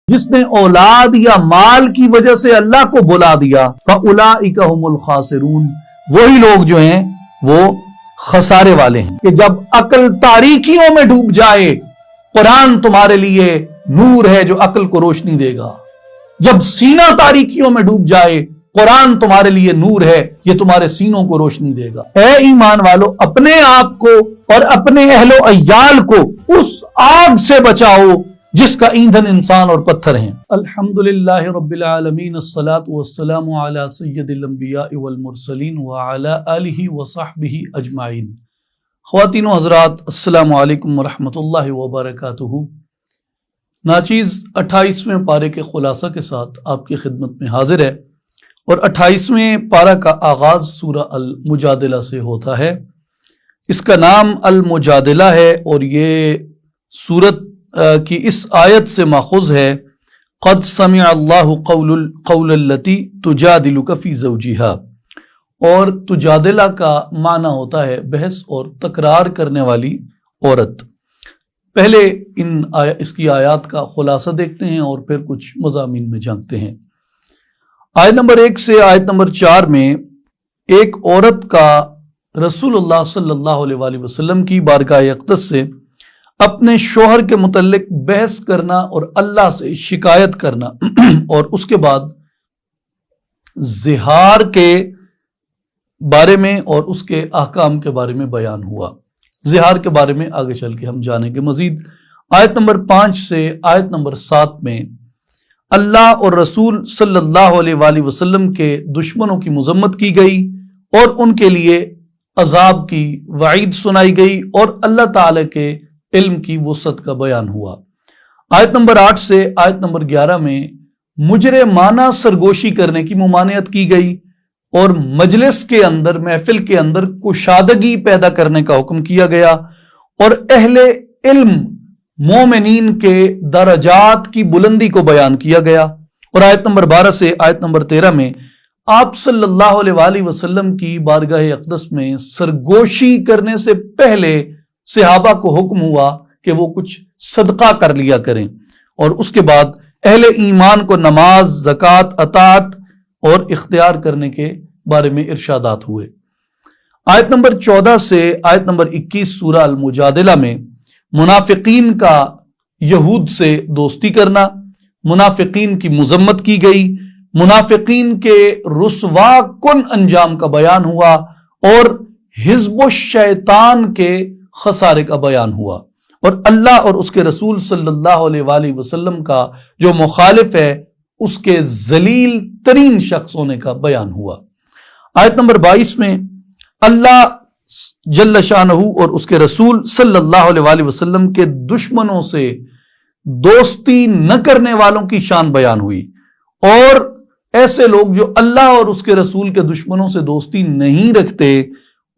جس نے اولاد یا مال کی وجہ سے اللہ کو بلا دیا فَأُولَئِكَ هُمُ الْخَاسِرُونَ، وہی لوگ جو ہیں وہ خسارے والے ہیں۔ کہ جب عقل تاریکیوں میں ڈوب جائے، قرآن تمہارے لیے نور ہے جو عقل کو روشنی دے گا۔ جب سینہ تاریکیوں میں ڈوب جائے، قرآن تمہارے لیے نور ہے، یہ تمہارے سینوں کو روشنی دے گا۔ اے ایمان والو، اپنے آپ کو اور اپنے اہل و عیال کو اس آگ سے بچاؤ جس کا ایندھن انسان اور پتھر ہیں۔ الحمدللہ رب العالمین، الصلاة والسلام علی سید الانبیاء والمرسلین وعلی آلہ وصحبہ اجمعین۔ خواتین و حضرات، السلام علیکم ورحمۃ اللہ وبرکاتہ۔ ناچیز 28ویں پارے کے خلاصہ کے ساتھ آپ کی خدمت میں حاضر ہے، اور 28ویں پارہ کا آغاز سورہ المجادلہ سے ہوتا ہے۔ اس کا نام المجادلہ ہے، اور یہ سورت کی اس آیت سے ماخوذ ہے، قد سمع اللہ قول التی تجادلک فی زوجہا، اور تجادلہ کا معنی ہوتا ہے بحث اور تکرار کرنے والی عورت۔ پہلے اس کی آیات کا خلاصہ دیکھتے ہیں اور پھر کچھ مضامین میں جانتے ہیں۔ آیت نمبر 1 سے آیت نمبر 4 میں ایک عورت کا رسول اللہ صلی اللہ علیہ وآلہ وسلم کی بارگاہ اقدس سے اپنے شوہر کے متعلق بحث کرنا اور اللہ سے شکایت کرنا اور اس کے بعد زہار کے بارے میں اور اس کے احکام کے بارے میں بیان ہوا۔ زہار کے بارے میں آگے چل کے ہم جانیں گے مزید۔ آیت نمبر 5 سے آیت نمبر 7 میں اللہ اور رسول صلی اللہ علیہ وآلہ وسلم کے دشمنوں کی مذمت کی گئی اور ان کے لیے عذاب کی وعید سنائی گئی، اور اللہ تعالی کے علم کی وسعت کا بیان ہوا۔ آیت نمبر 8 سے آیت نمبر 11 میں مجرمانہ سرگوشی کرنے کی ممانعت کی گئی، اور مجلس کے اندر، محفل کے اندر کشادگی پیدا کرنے کا حکم کیا گیا، اور اہل علم مومنین کے درجات کی بلندی کو بیان کیا گیا۔ اور آیت نمبر 12 سے آیت نمبر 13 میں آپ صلی اللہ علیہ وآلہ وسلم کی بارگاہ اقدس میں سرگوشی کرنے سے پہلے صحابہ کو حکم ہوا کہ وہ کچھ صدقہ کر لیا کریں، اور اس کے بعد اہل ایمان کو نماز، زکوٰۃ، اطاعت اور اختیار کرنے کے بارے میں ارشادات ہوئے۔ آیت نمبر 14 سے آیت نمبر 21 سورہ المجادلہ میں منافقین کا یہود سے دوستی کرنا، منافقین کی مذمت کی گئی، منافقین کے رسوا کن انجام کا بیان ہوا، اور حزب الشیطان کے خسارے کا بیان ہوا، اور اللہ اور اس کے رسول صلی اللہ علیہ وآلہ وسلم کا جو مخالف ہے اس کے ذلیل ترین شخص ہونے کا بیان ہوا۔ آیت نمبر 22 میں اللہ جل شانہ اور اس کے رسول صلی اللہ علیہ وآلہ وسلم کے دشمنوں سے دوستی نہ کرنے والوں کی شان بیان ہوئی، اور ایسے لوگ جو اللہ اور اس کے رسول کے دشمنوں سے دوستی نہیں رکھتے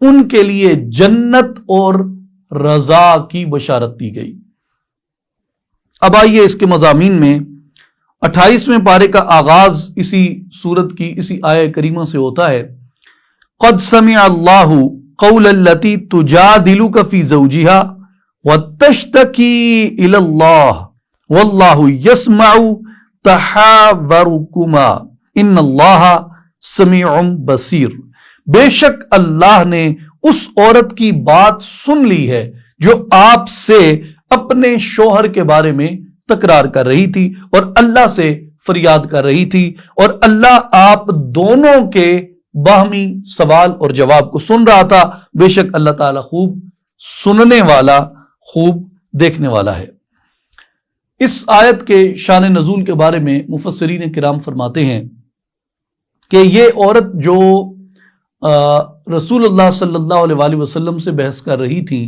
ان کے لیے جنت اور رضا کی بشارت دی گئی۔ اب آئیے اس کے مضامین میں۔ 28ویں پارے کا آغاز اسی سورت کی اسی آیہ کریمہ سے ہوتا ہے، قد سمع اللہ قول التی تجادلک فی زوجہا وتشتکی الی اللہ واللہ یسمع تحاورکما ان اللہ سمیع بصیر۔ بے شک اللہ نے اس عورت کی بات سن لی ہے جو آپ سے اپنے شوہر کے بارے میں تکرار کر رہی تھی اور اللہ سے فریاد کر رہی تھی، اور اللہ آپ دونوں کے باہمی سوال اور جواب کو سن رہا تھا۔ بے شک اللہ تعالیٰ خوب سننے والا، خوب دیکھنے والا ہے۔ اس آیت کے شان نزول کے بارے میں مفسرین کرام فرماتے ہیں کہ یہ عورت جو رسول اللہ صلی اللہ علیہ وآلہ وسلم سے بحث کر رہی تھی،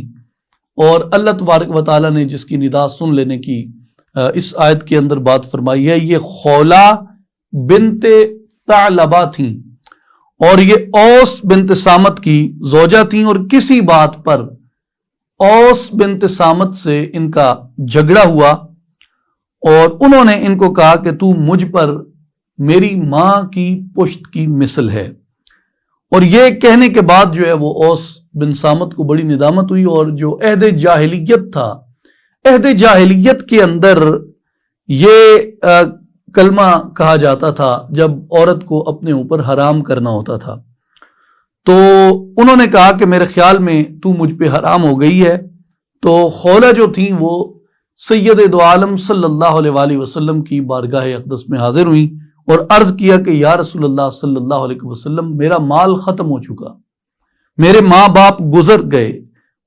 اور اللہ تبارک و تعالیٰ نے جس کی ندا سن لینے کی اس آیت کے اندر بات فرمائی ہے، یہ خولہ بنت ثعلبہ تھیں، اور یہ اوس بنت سامت کی زوجہ تھیں، اور کسی بات پر اوس بنت سامت سے ان کا جھگڑا ہوا، اور انہوں نے ان کو کہا کہ تو مجھ پر میری ماں کی پشت کی مثل ہے، اور یہ کہنے کے بعد جو ہے وہ اوس بن سامت کو بڑی ندامت ہوئی، اور جو عہد جاہلیت تھا، عہد جاہلیت کے اندر یہ کلمہ کہا جاتا تھا جب عورت کو اپنے اوپر حرام کرنا ہوتا تھا. تو انہوں نے کہا کہ میرے خیال میں تو مجھ پہ حرام ہو گئی ہے. تو خولہ جو تھیں وہ سید دو عالم صلی اللہ علیہ وآلہ وسلم کی بارگاہ اقدس میں حاضر ہوئیں اور عرض کیا کہ یا رسول اللہ صلی اللہ علیہ وسلم، میرا مال ختم ہو چکا، میرے ماں باپ گزر گئے،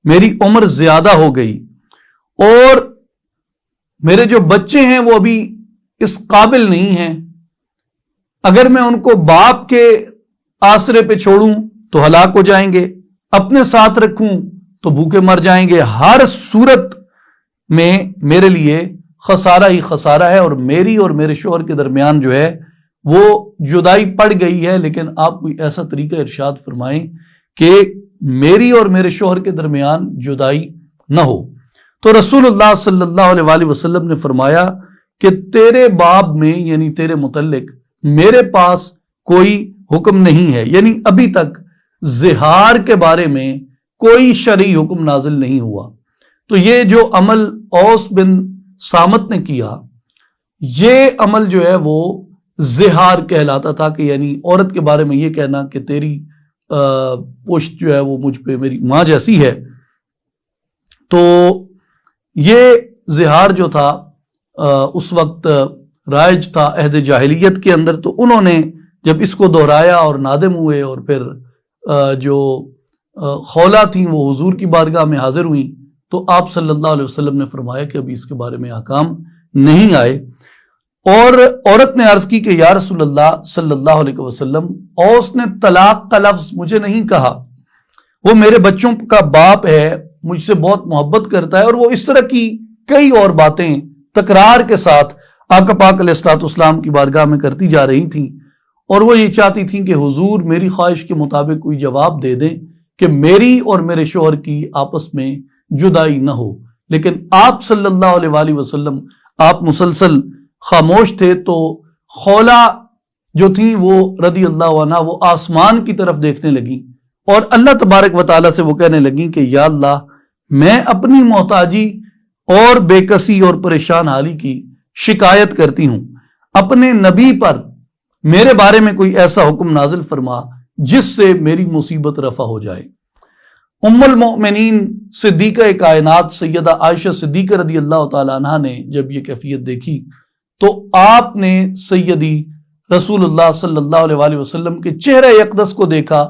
میری عمر زیادہ ہو گئی، اور میرے جو بچے ہیں وہ ابھی اس قابل نہیں ہیں. اگر میں ان کو باپ کے آسرے پہ چھوڑوں تو ہلاک ہو جائیں گے، اپنے ساتھ رکھوں تو بھوکے مر جائیں گے. ہر صورت میں میرے لیے خسارہ ہی خسارہ ہے، اور میری اور میرے شوہر کے درمیان جو ہے وہ جدائی پڑ گئی ہے. لیکن آپ کوئی ایسا طریقہ ارشاد فرمائیں کہ میری اور میرے شوہر کے درمیان جدائی نہ ہو. تو رسول اللہ صلی اللہ علیہ وآلہ وسلم نے فرمایا کہ تیرے باب میں یعنی تیرے متعلق میرے پاس کوئی حکم نہیں ہے، یعنی ابھی تک زہار کے بارے میں کوئی شرعی حکم نازل نہیں ہوا. تو یہ جو عمل اوس بن صامت نے کیا، یہ عمل جو ہے وہ زہار کہلاتا تھا، کہ یعنی عورت کے بارے میں یہ کہنا کہ تیری پشت جو ہے وہ مجھ پہ میری ماں جیسی ہے. تو یہ زہار جو تھا اس وقت رائج تھا عہد جاہلیت کے اندر. تو انہوں نے جب اس کو دہرایا اور نادم ہوئے، اور پھر جو خولہ تھیں وہ حضور کی بارگاہ میں حاضر ہوئیں، تو آپ صلی اللہ علیہ وسلم نے فرمایا کہ ابھی اس کے بارے میں احکام نہیں آئے. اور عورت نے عرض کی کہ یا رسول اللہ صلی اللہ علیہ وسلم، اوس نے طلاق کا لفظ مجھے نہیں کہا، وہ میرے بچوں کا باپ ہے، مجھ سے بہت محبت کرتا ہے، اور وہ اس طرح کی کئی اور باتیں تکرار کے ساتھ آقا پاک علیہ الصلوۃ والسلام کی بارگاہ میں کرتی جا رہی تھیں. اور وہ یہ چاہتی تھیں کہ حضور میری خواہش کے مطابق کوئی جواب دے دیں کہ میری اور میرے شوہر کی آپس میں جدائی نہ ہو. لیکن آپ صلی اللہ علیہ وآلہ وسلم آپ مسلسل خاموش تھے. تو خولہ جو تھیں وہ رضی اللہ عنہ وہ آسمان کی طرف دیکھنے لگیں، اور اللہ تبارک و تعالیٰ سے وہ کہنے لگیں کہ یا اللہ، میں اپنی محتاجی اور بے کسی اور پریشان حالی کی شکایت کرتی ہوں، اپنے نبی پر میرے بارے میں کوئی ایسا حکم نازل فرما جس سے میری مصیبت رفع ہو جائے. ام المؤمنین صدیقہ کائنات سیدہ عائشہ صدیقہ رضی اللہ تعالی عنہا نے جب یہ کیفیت دیکھی تو آپ نے سیدی رسول اللہ صلی اللہ علیہ وآلہ وسلم کے چہرہ اقدس کو دیکھا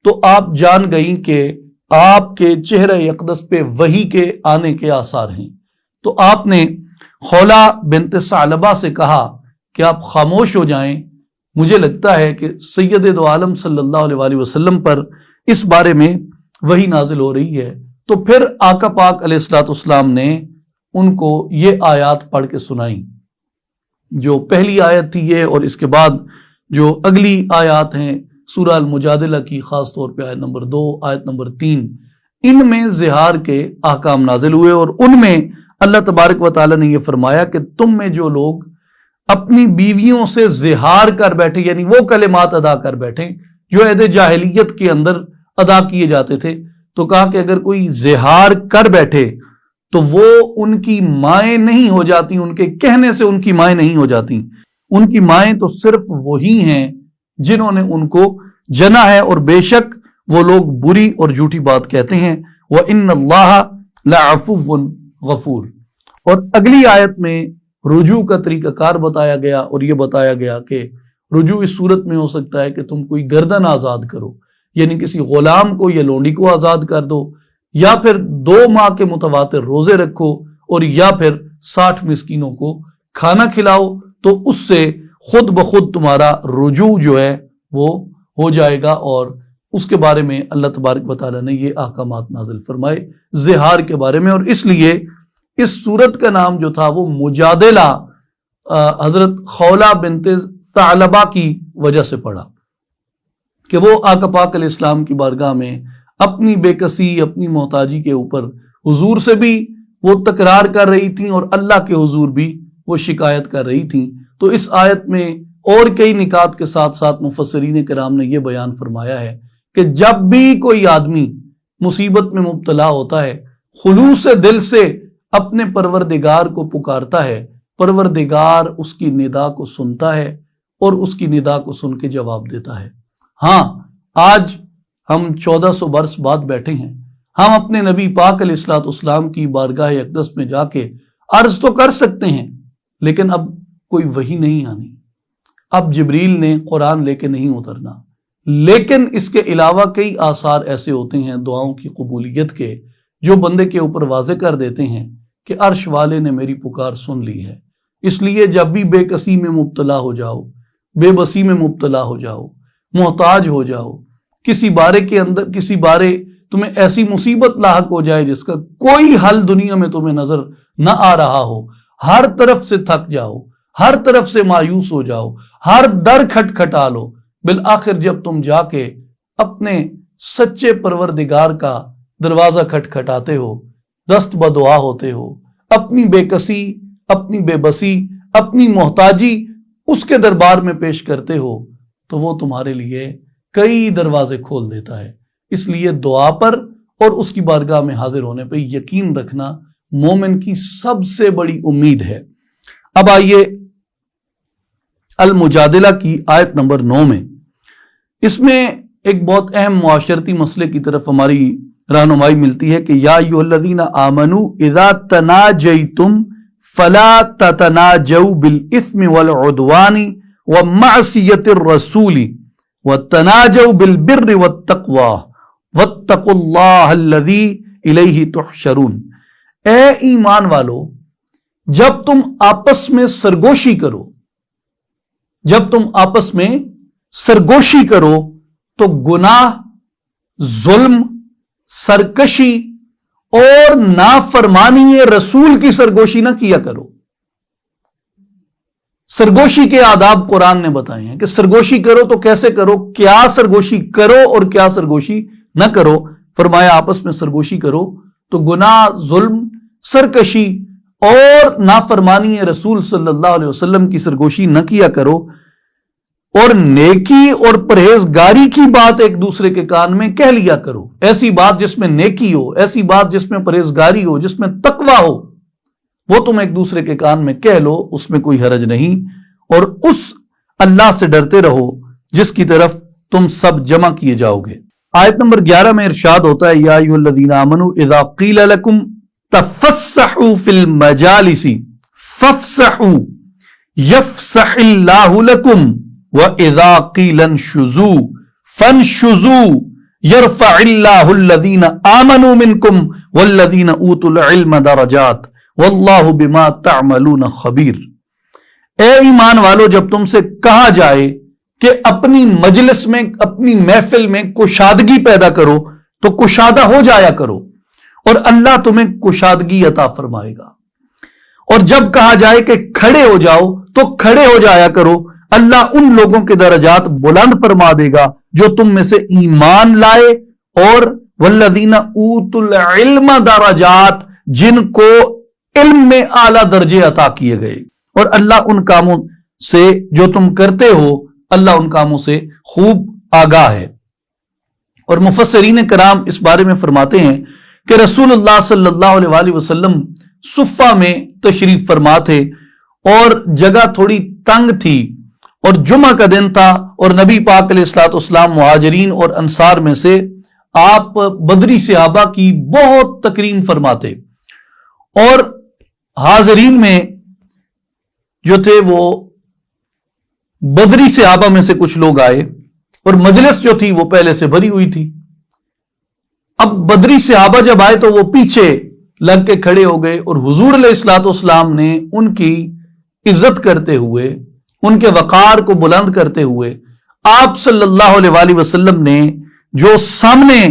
تو آپ جان گئیں کہ آپ کے چہرہ اقدس پہ وحی کے آنے کے آثار ہیں. تو آپ نے خولہ بنت ثعلبہ سے کہا کہ آپ خاموش ہو جائیں، مجھے لگتا ہے کہ سید دو عالم صلی اللہ علیہ وآلہ وسلم پر اس بارے میں وحی نازل ہو رہی ہے. تو پھر آقا پاک علیہ الصلوۃ والسلام نے ان کو یہ آیات پڑھ کے سنائیں. جو پہلی آیت تھی یہ، اور اس کے بعد جو اگلی آیات ہیں سورہ المجادلہ کی، خاص طور پہ آیت نمبر 2، آیت نمبر 3، ان میں زہار کے احکام نازل ہوئے. اور ان میں اللہ تبارک و تعالیٰ نے یہ فرمایا کہ تم میں جو لوگ اپنی بیویوں سے زہار کر بیٹھے، یعنی وہ کلمات ادا کر بیٹھے جو عہد جاہلیت کے اندر ادا کیے جاتے تھے، تو کہا کہ اگر کوئی زہار کر بیٹھے تو وہ ان کی مائیں نہیں ہو جاتی، ان کے کہنے سے ان کی مائیں نہیں ہو جاتی. ان کی مائیں تو صرف وہی ہیں جنہوں نے ان کو جنا ہے، اور بے شک وہ لوگ بری اور جھوٹی بات کہتے ہیں. وَإِنَّ اللَّهَ لَعَفُوٌّ غَفُورٌ. اور اگلی آیت میں رجوع کا طریقہ کار بتایا گیا، اور یہ بتایا گیا کہ رجوع اس صورت میں ہو سکتا ہے کہ تم کوئی گردن آزاد کرو، یعنی کسی غلام کو یا لونڈی کو آزاد کر دو، یا پھر 2 ماہ کے متواتر روزے رکھو، اور یا پھر 60 مسکینوں کو کھانا کھلاؤ. تو اس سے خود بخود تمہارا رجوع جو ہے وہ ہو جائے گا. اور اس کے بارے میں اللہ تبارک و تعالیٰ نے یہ احکامات نازل فرمائے زہار کے بارے میں. اور اس لیے اس سورت کا نام جو تھا وہ مجادلہ حضرت خولہ بنت ثعلبہ کی وجہ سے پڑا، کہ وہ آقا پاک علیہ السلام کی بارگاہ میں اپنی بے کسی، اپنی محتاجی کے اوپر حضور سے بھی وہ تکرار کر رہی تھیں، اور اللہ کے حضور بھی وہ شکایت کر رہی تھیں. تو اس آیت میں اور کئی نکات کے ساتھ ساتھ مفسرین کرام نے یہ بیان فرمایا ہے کہ جب بھی کوئی آدمی مصیبت میں مبتلا ہوتا ہے، خلوص دل سے اپنے پروردگار کو پکارتا ہے، پروردگار اس کی ندا کو سنتا ہے اور اس کی ندا کو سن کے جواب دیتا ہے۔ ہاں، آج ہم 1400 برس بعد بیٹھے ہیں، ہم اپنے نبی پاک علیہ الصلوۃ والسلام کی بارگاہ اقدس میں جا کے عرض تو کر سکتے ہیں، لیکن اب کوئی وحی نہیں آنی، اب جبریل نے قرآن لے کے نہیں اترنا۔ لیکن اس کے علاوہ کئی آثار ایسے ہوتے ہیں دعاؤں کی قبولیت کے، جو بندے کے اوپر واضح کر دیتے ہیں کہ عرش والے نے میری پکار سن لی ہے۔ اس لیے جب بھی بے کسی میں مبتلا ہو جاؤ، بے بسی میں مبتلا ہو جاؤ، محتاج ہو جاؤ، کسی بارے تمہیں ایسی مصیبت لاحق ہو جائے جس کا کوئی حل دنیا میں تمہیں نظر نہ آ رہا ہو، ہر طرف سے تھک جاؤ، ہر طرف سے مایوس ہو جاؤ، ہر در کھٹکھٹا لو، بالآخر جب تم جا کے اپنے سچے پروردگار کا دروازہ کھٹکھٹاتے ہو، دست بدعا ہوتے ہو، اپنی بے کسی، اپنی بے بسی، اپنی محتاجی اس کے دربار میں پیش کرتے ہو، تو وہ تمہارے لیے کئی دروازے کھول دیتا ہے۔ اس لیے دعا پر اور اس کی بارگاہ میں حاضر ہونے پہ یقین رکھنا مومن کی سب سے بڑی امید ہے۔ اب آئیے المجادلہ کی آیت نمبر 9 میں، اس میں ایک بہت اہم معاشرتی مسئلے کی طرف ہماری رہنمائی ملتی ہے کہ یا ایھا الذین آمنوا اذا تناجیتم فلا تتناجوا بالاثم والعدوان ومعصیۃ الرسول وتناجوا بالبر والتقوى واتقوا اللہ الذی الیہ تحشرون۔ اے ایمان والو، جب تم آپس میں سرگوشی کرو تو گناہ، ظلم، سرکشی اور نافرمانی رسول کی سرگوشی نہ کیا کرو۔ سرگوشی کے آداب قرآن نے بتائے ہیں کہ سرگوشی کرو تو کیسے کرو، کیا سرگوشی کرو اور کیا سرگوشی نہ کرو۔ فرمایا آپس میں سرگوشی کرو تو گناہ، ظلم، سرکشی اور نافرمانی رسول صلی اللہ علیہ وسلم کی سرگوشی نہ کیا کرو، اور نیکی اور پرہیزگاری کی بات ایک دوسرے کے کان میں کہہ لیا کرو۔ ایسی بات جس میں نیکی ہو، ایسی بات جس میں پرہیزگاری ہو، جس میں تقویٰ ہو، وہ تم ایک دوسرے کے کان میں کہہ لو، اس میں کوئی حرج نہیں۔ اور اس اللہ سے ڈرتے رہو جس کی طرف تم سب جمع کیے جاؤ گے۔ آیت نمبر 11 میں ارشاد ہوتا ہے یا ایھا الذین آمنوا اذا قیل لکم تفسحوا فی المجالس فافسحوا یفسح اللہ لکم وَإِذَا قِيلَ انشُزُوا فَانشُزُوا يَرْفَعِ اللَّهُ الَّذِينَ آمَنُوا مِنكُمْ وَالَّذِينَ أُوتُوا الْعِلْمَ دَرَجَاتٍ وَاللَّهُ بِمَا تَعْمَلُونَ خَبِيرٌ۔ اے ایمان والو، جب تم سے کہا جائے کہ اپنی مجلس میں، اپنی محفل میں کشادگی پیدا کرو تو کشادہ ہو جایا کرو، اور اللہ تمہیں کشادگی عطا فرمائے گا۔ اور جب کہا جائے کہ کھڑے ہو جاؤ تو کھڑے ہو جایا کرو، اللہ ان لوگوں کے درجات بلند فرما دے گا جو تم میں سے ایمان لائے، اور والذین اوتوا العلم درجات، جن کو علم میں اعلیٰ درجے عطا کیے گئے۔ اور اللہ ان کاموں سے جو تم کرتے ہو، اللہ ان کاموں سے خوب آگاہ ہے۔ اور مفسرین کرام اس بارے میں فرماتے ہیں کہ رسول اللہ صلی اللہ علیہ وآلہ وسلم صفہ میں تشریف فرما تھے، اور جگہ تھوڑی تنگ تھی، اور جمعہ کا دن تھا، اور نبی پاک علیہ الصلوۃ والسلام مہاجرین اور انصار میں سے آپ بدری صحابہ کی بہت تکریم فرماتے، اور حاضرین میں جو تھے وہ بدری صحابہ میں سے کچھ لوگ آئے، اور مجلس جو تھی وہ پہلے سے بھری ہوئی تھی۔ اب بدری صحابہ جب آئے تو وہ پیچھے لگ کے کھڑے ہو گئے، اور حضور علیہ الصلوۃ والسلام نے ان کی عزت کرتے ہوئے، ان کے وقار کو بلند کرتے ہوئے، آپ صلی اللہ علیہ وآلہ وسلم نے جو سامنے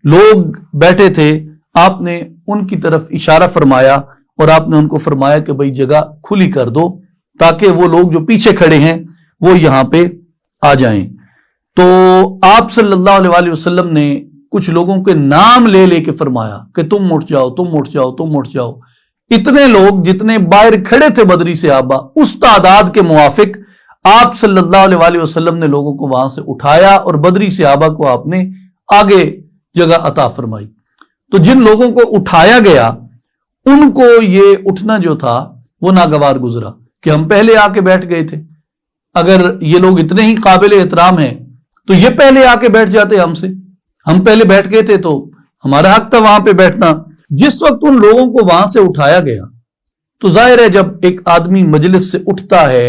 لوگ بیٹھے تھے، آپ نے ان کی طرف اشارہ فرمایا، اور آپ نے ان کو فرمایا کہ بھئی جگہ کھلی کر دو تاکہ وہ لوگ جو پیچھے کھڑے ہیں وہ یہاں پہ آ جائیں۔ تو آپ صلی اللہ علیہ وآلہ وسلم نے کچھ لوگوں کے نام لے لے کے فرمایا کہ تم اٹھ جاؤ، تم اٹھ جاؤ، تم اٹھ جاؤ۔ اتنے لوگ جتنے باہر کھڑے تھے بدری صحابہ، اس تعداد کے موافق آپ صلی اللہ علیہ وآلہ وسلم نے لوگوں کو وہاں سے اٹھایا، اور بدری صحابہ کو آپ نے آگے جگہ عطا فرمائی۔ تو جن لوگوں کو اٹھایا گیا ان کو یہ اٹھنا جو تھا وہ ناگوار گزرا، کہ ہم پہلے آ کے بیٹھ گئے تھے. اگر یہ لوگ اتنے ہی قابل احترام ہیں تو یہ پہلے آ کے بیٹھ جاتے ہم سے. ہم پہلے بیٹھ گئے تھے تو ہمارا حق تھا وہاں پہ بیٹھنا. جس وقت ان لوگوں کو وہاں سے اٹھایا گیا تو ظاہر ہے جب ایک آدمی مجلس سے اٹھتا ہے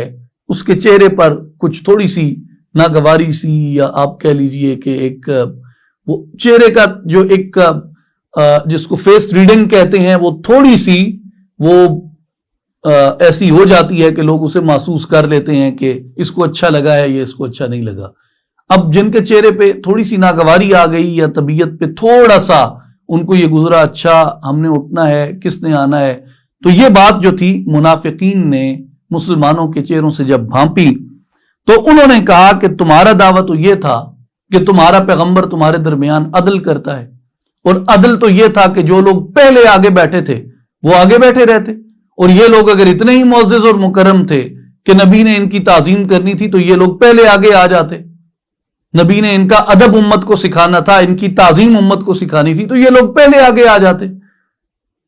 اس کے چہرے پر کچھ تھوڑی سی ناگواری سی, یا آپ کہہ لیجئے کہ ایک وہ چہرے کا جو ایک جس کو فیس ریڈنگ کہتے ہیں, وہ تھوڑی سی وہ ایسی ہو جاتی ہے کہ لوگ اسے محسوس کر لیتے ہیں کہ اس کو اچھا لگا ہے یا اس کو اچھا نہیں لگا. اب جن کے چہرے پہ تھوڑی سی ناگواری آ گئی یا طبیعت پہ تھوڑا سا ان کو یہ گزرا اچھا ہم نے اٹھنا ہے, کس نے آنا ہے, تو یہ بات جو تھی منافقین نے مسلمانوں کے چہروں سے جب بھانپی تو انہوں نے کہا کہ تمہارا دعویٰ تو یہ تھا کہ تمہارا پیغمبر تمہارے درمیان عدل کرتا ہے, اور عدل تو یہ تھا کہ جو لوگ پہلے آگے بیٹھے تھے وہ آگے بیٹھے رہتے, اور یہ لوگ اگر اتنے ہی معزز اور مکرم تھے کہ نبی نے ان کی تعظیم کرنی تھی تو یہ لوگ پہلے آگے آ جاتے. نبی نے ان کا ادب امت کو سکھانا تھا, ان کی تعظیم امت کو سکھانی تھی, تو یہ لوگ پہلے آگے آ جاتے.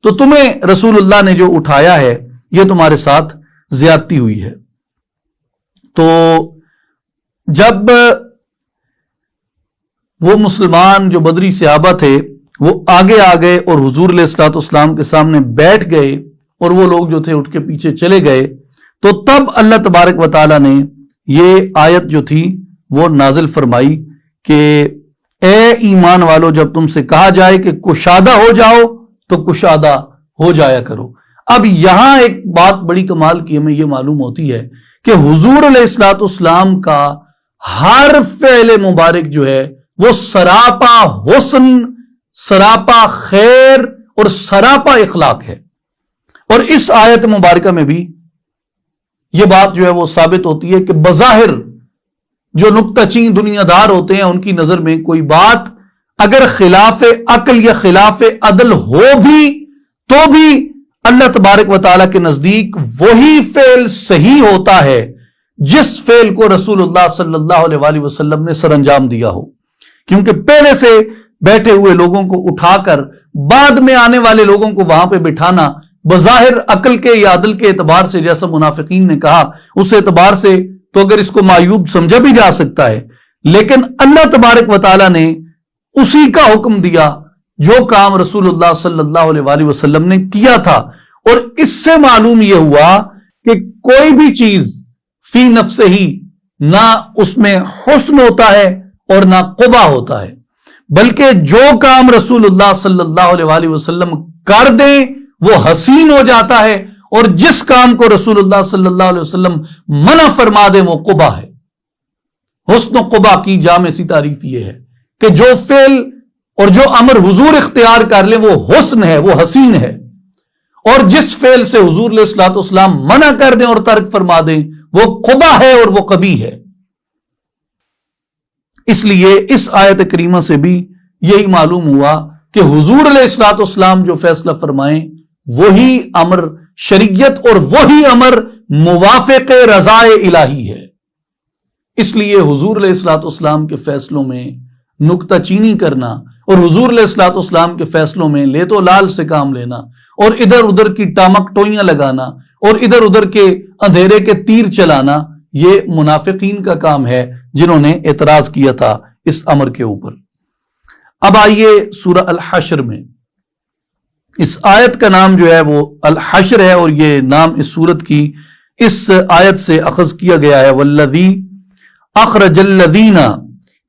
تو تمہیں رسول اللہ نے جو اٹھایا ہے یہ تمہارے ساتھ زیادتی ہوئی ہے. تو جب وہ مسلمان جو بدری صحابہ تھے وہ آگے آ گئے اور حضور علیہ الصلوۃ والسلام کے سامنے بیٹھ گئے اور وہ لوگ جو تھے اٹھ کے پیچھے چلے گئے, تو تب اللہ تبارک و تعالی نے یہ آیت جو تھی وہ نازل فرمائی کہ اے ایمان والو, جب تم سے کہا جائے کہ کشادہ ہو جاؤ تو کشادہ ہو جایا کرو. اب یہاں ایک بات بڑی کمال کی ہمیں یہ معلوم ہوتی ہے کہ حضور علیہ الصلوۃ والسلام کا ہر فعل مبارک جو ہے وہ سراپا حسن, سراپا خیر اور سراپا اخلاق ہے. اور اس آیت مبارکہ میں بھی یہ بات جو ہے وہ ثابت ہوتی ہے کہ بظاہر جو نکتہ چین دنیا دار ہوتے ہیں ان کی نظر میں کوئی بات اگر خلاف عقل یا خلاف عدل ہو بھی تو بھی اللہ تبارک و تعالیٰ کے نزدیک وہی فعل صحیح ہوتا ہے جس فعل کو رسول اللہ صلی اللہ علیہ وآلہ وسلم نے سر انجام دیا ہو. کیونکہ پہلے سے بیٹھے ہوئے لوگوں کو اٹھا کر بعد میں آنے والے لوگوں کو وہاں پہ بٹھانا بظاہر عقل کے یا عدل کے اعتبار سے, جیسا منافقین نے کہا, اس اعتبار سے تو اگر اس کو معیوب سمجھا بھی جا سکتا ہے, لیکن اللہ تبارک و تعالیٰ نے اسی کا حکم دیا جو کام رسول اللہ صلی اللہ علیہ وآلہ وسلم نے کیا تھا. اور اس سے معلوم یہ ہوا کہ کوئی بھی چیز فی نفس ہی نہ اس میں حسن ہوتا ہے اور نہ قبح ہوتا ہے, بلکہ جو کام رسول اللہ صلی اللہ علیہ وآلہ وسلم کر دیں وہ حسین ہو جاتا ہے, اور جس کام کو رسول اللہ صلی اللہ علیہ وسلم منع فرما دیں وہ قبح ہے. حسن و قبح کی جامع سی تعریف یہ ہے کہ جو فعل اور جو امر حضور اختیار کر لیں وہ حسن ہے, وہ حسین ہے, اور جس فعل سے حضور علیہ الصلوۃ والسلام منع کر دیں اور ترک فرما دیں وہ قبح ہے اور وہ قبیح ہے. اس لیے اس آیت کریمہ سے بھی یہی معلوم ہوا کہ حضور علیہ الصلوۃ والسلام جو فیصلہ فرمائیں وہی امر شریعت اور وہی امر موافق رضائے الہی ہے. اس لیے حضور علیہ الصلوۃ والسلام کے فیصلوں میں نکتہ چینی کرنا اور حضور علیہ الصلوۃ والسلام کے فیصلوں میں لیت و لال سے کام لینا اور ادھر ادھر کی ٹامک ٹوئیاں لگانا اور ادھر ادھر کے اندھیرے کے تیر چلانا یہ منافقین کا کام ہے جنہوں نے اعتراض کیا تھا اس امر کے اوپر. اب آئیے سورہ الحشر میں. اس آیت کا نام جو ہے وہ الحشر ہے اور یہ نام اس سورت کی اس آیت سے اخذ کیا گیا ہے. والذی اخرج الذین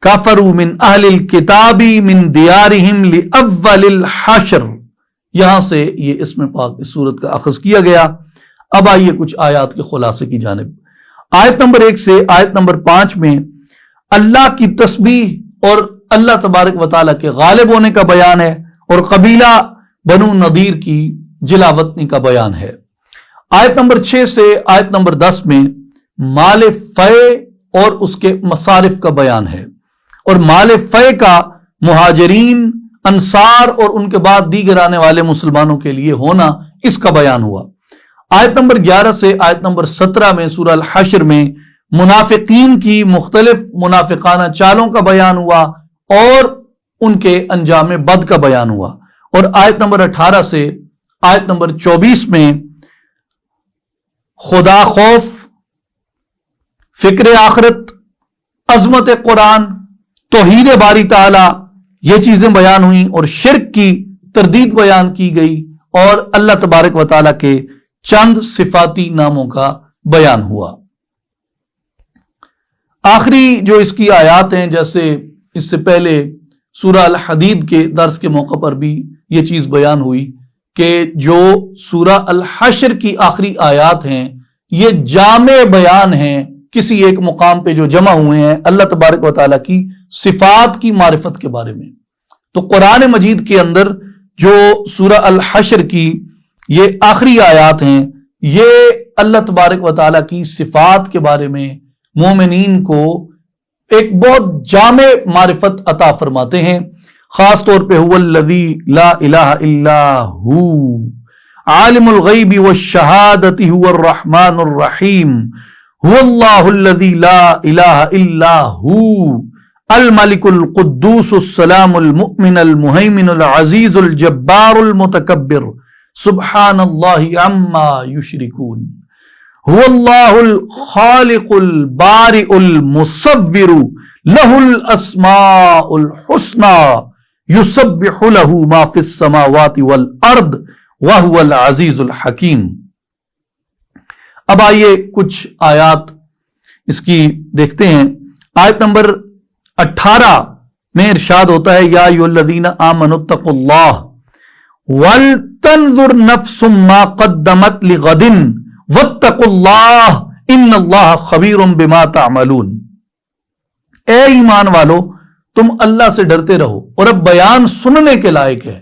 کفروا من اہل الکتاب من دیارہم لاول الحشر, یہاں سے یہ اسم پاک اس سورت کا اخذ کیا گیا. اب آئیے کچھ آیات کے خلاصے کی جانب. آیت نمبر 1 سے آیت نمبر 5 میں اللہ کی تسبیح اور اللہ تبارک و تعالیٰ کے غالب ہونے کا بیان ہے اور قبیلہ بنو نذیر کی جلاوطنی کا بیان ہے. آیت نمبر 6 سے آیت نمبر 10 میں مال فے اور اس کے مصارف کا بیان ہے, اور مال فے کا مہاجرین, انصار اور ان کے بعد دیگر آنے والے مسلمانوں کے لیے ہونا اس کا بیان ہوا. آیت نمبر 11 سے آیت نمبر 17 میں سورہ الحشر میں منافقین کی مختلف منافقانہ چالوں کا بیان ہوا اور ان کے انجام بد کا بیان ہوا. اور آیت نمبر 18 سے آیت نمبر 24 میں خدا خوف، فکر آخرت، عظمت قرآن، توحید باری تعالی، یہ چیزیں بیان ہوئیں اور شرک کی تردید بیان کی گئی اور اللہ تبارک و تعالی کے چند صفاتی ناموں کا بیان ہوا۔ آخری جو اس کی آیات ہیں، جیسے اس سے پہلے سورہ الحدید کے درس کے موقع پر بھی یہ چیز بیان ہوئی کہ جو سورہ الحشر کی آخری آیات ہیں یہ جامع بیان ہیں، کسی ایک مقام پہ جو جمع ہوئے ہیں اللہ تبارک و تعالیٰ کی صفات کی معرفت کے بارے میں۔ تو قرآن مجید کے اندر جو سورہ الحشر کی یہ آخری آیات ہیں یہ اللہ تبارک و تعالیٰ کی صفات کے بارے میں مومنین کو ایک بہت جامع معرفت عطا فرماتے ہیں، خاص طور پہ هو الذی لا الہ الا ہو عالم الغیب والشہادۃ هو الرحمن الرحیم هو اللہ الذی لا الہ الا ہو الملک القدوس السلام المؤمن المہیمن العزیز الجبار المتکبر سبحان اللہ عما یشرکون هو اللہ الخالق البارئ المصور له الاسماء الحسنى یسبح له ما فی السماوات والارض وهو العزیز الحکیم۔ اب آئیے کچھ آیات اس کی دیکھتے ہیں۔ آیت نمبر 18 میں ارشاد ہوتا ہے یا ایھا الذین آمنوا اتقوا اللہ ولتنظر نفس ما قدمت لغد واتقوا اللہ ان اللہ خبیر بما تعملون۔ اے ایمان والو تم اللہ سے ڈرتے رہو۔ اور اب بیان سننے کے لائق ہے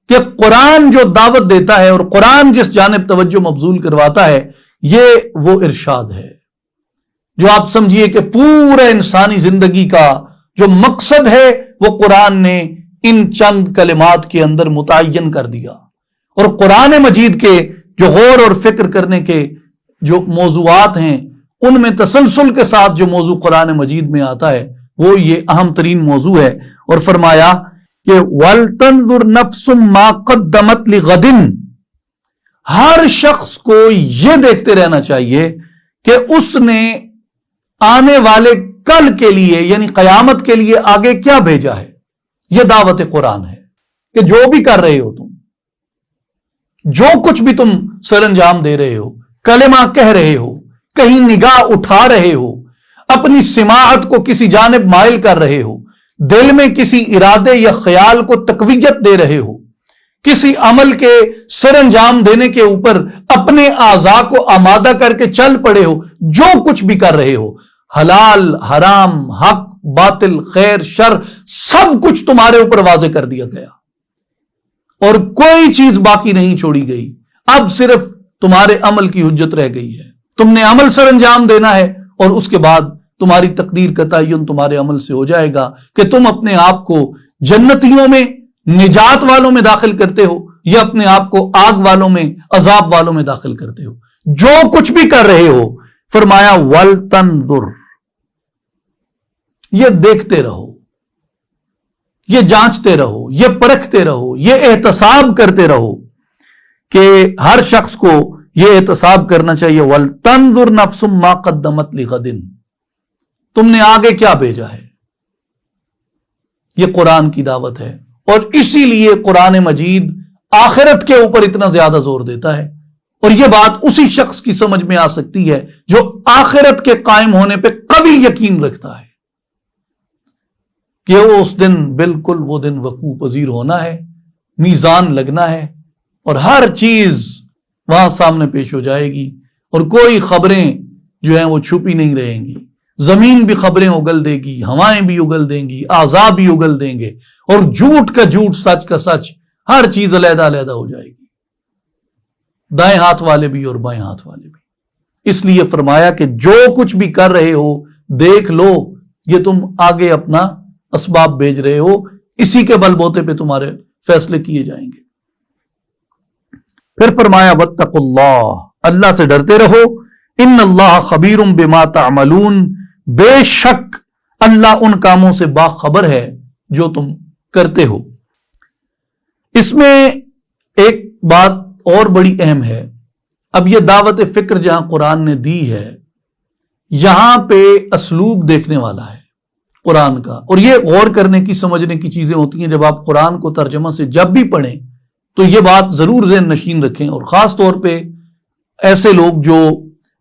کہ قرآن جو دعوت دیتا ہے اور قرآن جس جانب توجہ مبذول کرواتا ہے یہ وہ ارشاد ہے جو آپ سمجھیے کہ پورے انسانی زندگی کا جو مقصد ہے وہ قرآن نے ان چند کلمات کے اندر متعین کر دیا۔ اور قرآن مجید کے جو غور اور فکر کرنے کے جو موضوعات ہیں ان میں تسلسل کے ساتھ جو موضوع قرآن مجید میں آتا ہے وہ یہ اہم ترین موضوع ہے۔ اور فرمایا کہ وَلْتَنْظُرْ نَفْسٌ مَا قَدَّمَتْ لِغَدٍ، ہر شخص کو یہ دیکھتے رہنا چاہیے کہ اس نے آنے والے کل کے لیے یعنی قیامت کے لیے آگے کیا بھیجا ہے۔ یہ دعوت قرآن ہے کہ جو بھی کر رہے ہو تم، جو کچھ بھی تم سر انجام دے رہے ہو، کلمہ کہہ رہے ہو، کہیں نگاہ اٹھا رہے ہو، اپنی سماعت کو کسی جانب مائل کر رہے ہو، دل میں کسی ارادے یا خیال کو تقویت دے رہے ہو، کسی عمل کے سر انجام دینے کے اوپر اپنے اعضاء کو آمادہ کر کے چل پڑے ہو، جو کچھ بھی کر رہے ہو، حلال حرام حق باطل خیر شر سب کچھ تمہارے اوپر واضح کر دیا گیا اور کوئی چیز باقی نہیں چھوڑی گئی۔ اب صرف تمہارے عمل کی حجت رہ گئی ہے، تم نے عمل سر انجام دینا ہے اور اس کے بعد تمہاری تقدیر کا تعین تمہارے عمل سے ہو جائے گا کہ تم اپنے آپ کو جنتیوں میں نجات والوں میں داخل کرتے ہو یا اپنے آپ کو آگ والوں میں عذاب والوں میں داخل کرتے ہو۔ جو کچھ بھی کر رہے ہو فرمایا وَلْتَنْظُرْ، یہ دیکھتے رہو، یہ جانچتے رہو، یہ پرکھتے رہو، یہ احتساب کرتے رہو کہ ہر شخص کو یہ احتساب کرنا چاہیے وَلْتَنْظُرْ نَفْسٌ مَا قَدَّمَتْ لِغَدٍ، تم نے آگے کیا بھیجا ہے۔ یہ قرآن کی دعوت ہے اور اسی لیے قرآن مجید آخرت کے اوپر اتنا زیادہ زور دیتا ہے، اور یہ بات اسی شخص کی سمجھ میں آ سکتی ہے جو آخرت کے قائم ہونے پہ قوی یقین رکھتا ہے کہ وہ اس دن بالکل وہ دن وقوع پذیر ہونا ہے، میزان لگنا ہے اور ہر چیز وہاں سامنے پیش ہو جائے گی اور کوئی خبریں جو ہیں وہ چھپی نہیں رہیں گی۔ زمین بھی خبریں اگل دے گی، ہوائیں بھی اگل دیں گی، اعضاء بھی اگل دیں گے اور جھوٹ کا جھوٹ سچ کا سچ، ہر چیز علیحدہ علیحدہ ہو جائے گی، دائیں ہاتھ والے بھی اور بائیں ہاتھ والے بھی۔ اس لیے فرمایا کہ جو کچھ بھی کر رہے ہو دیکھ لو، یہ تم آگے اپنا اسباب بھیج رہے ہو، اسی کے بل بوتے پہ تمہارے فیصلے کیے جائیں گے۔ پھر فرمایا واتقوا اللہ، اللہ سے ڈرتے رہو، ان اللہ خبیر بما تعملون، بے شک اللہ ان کاموں سے باخبر ہے جو تم کرتے ہو۔ اس میں ایک بات اور بڑی اہم ہے، اب یہ دعوت فکر جہاں قرآن نے دی ہے، یہاں پہ اسلوب دیکھنے والا ہے قرآن کا، اور یہ غور کرنے کی سمجھنے کی چیزیں ہوتی ہیں۔ جب آپ قرآن کو ترجمہ سے جب بھی پڑھیں تو یہ بات ضرور ذہن نشین رکھیں، اور خاص طور پہ ایسے لوگ جو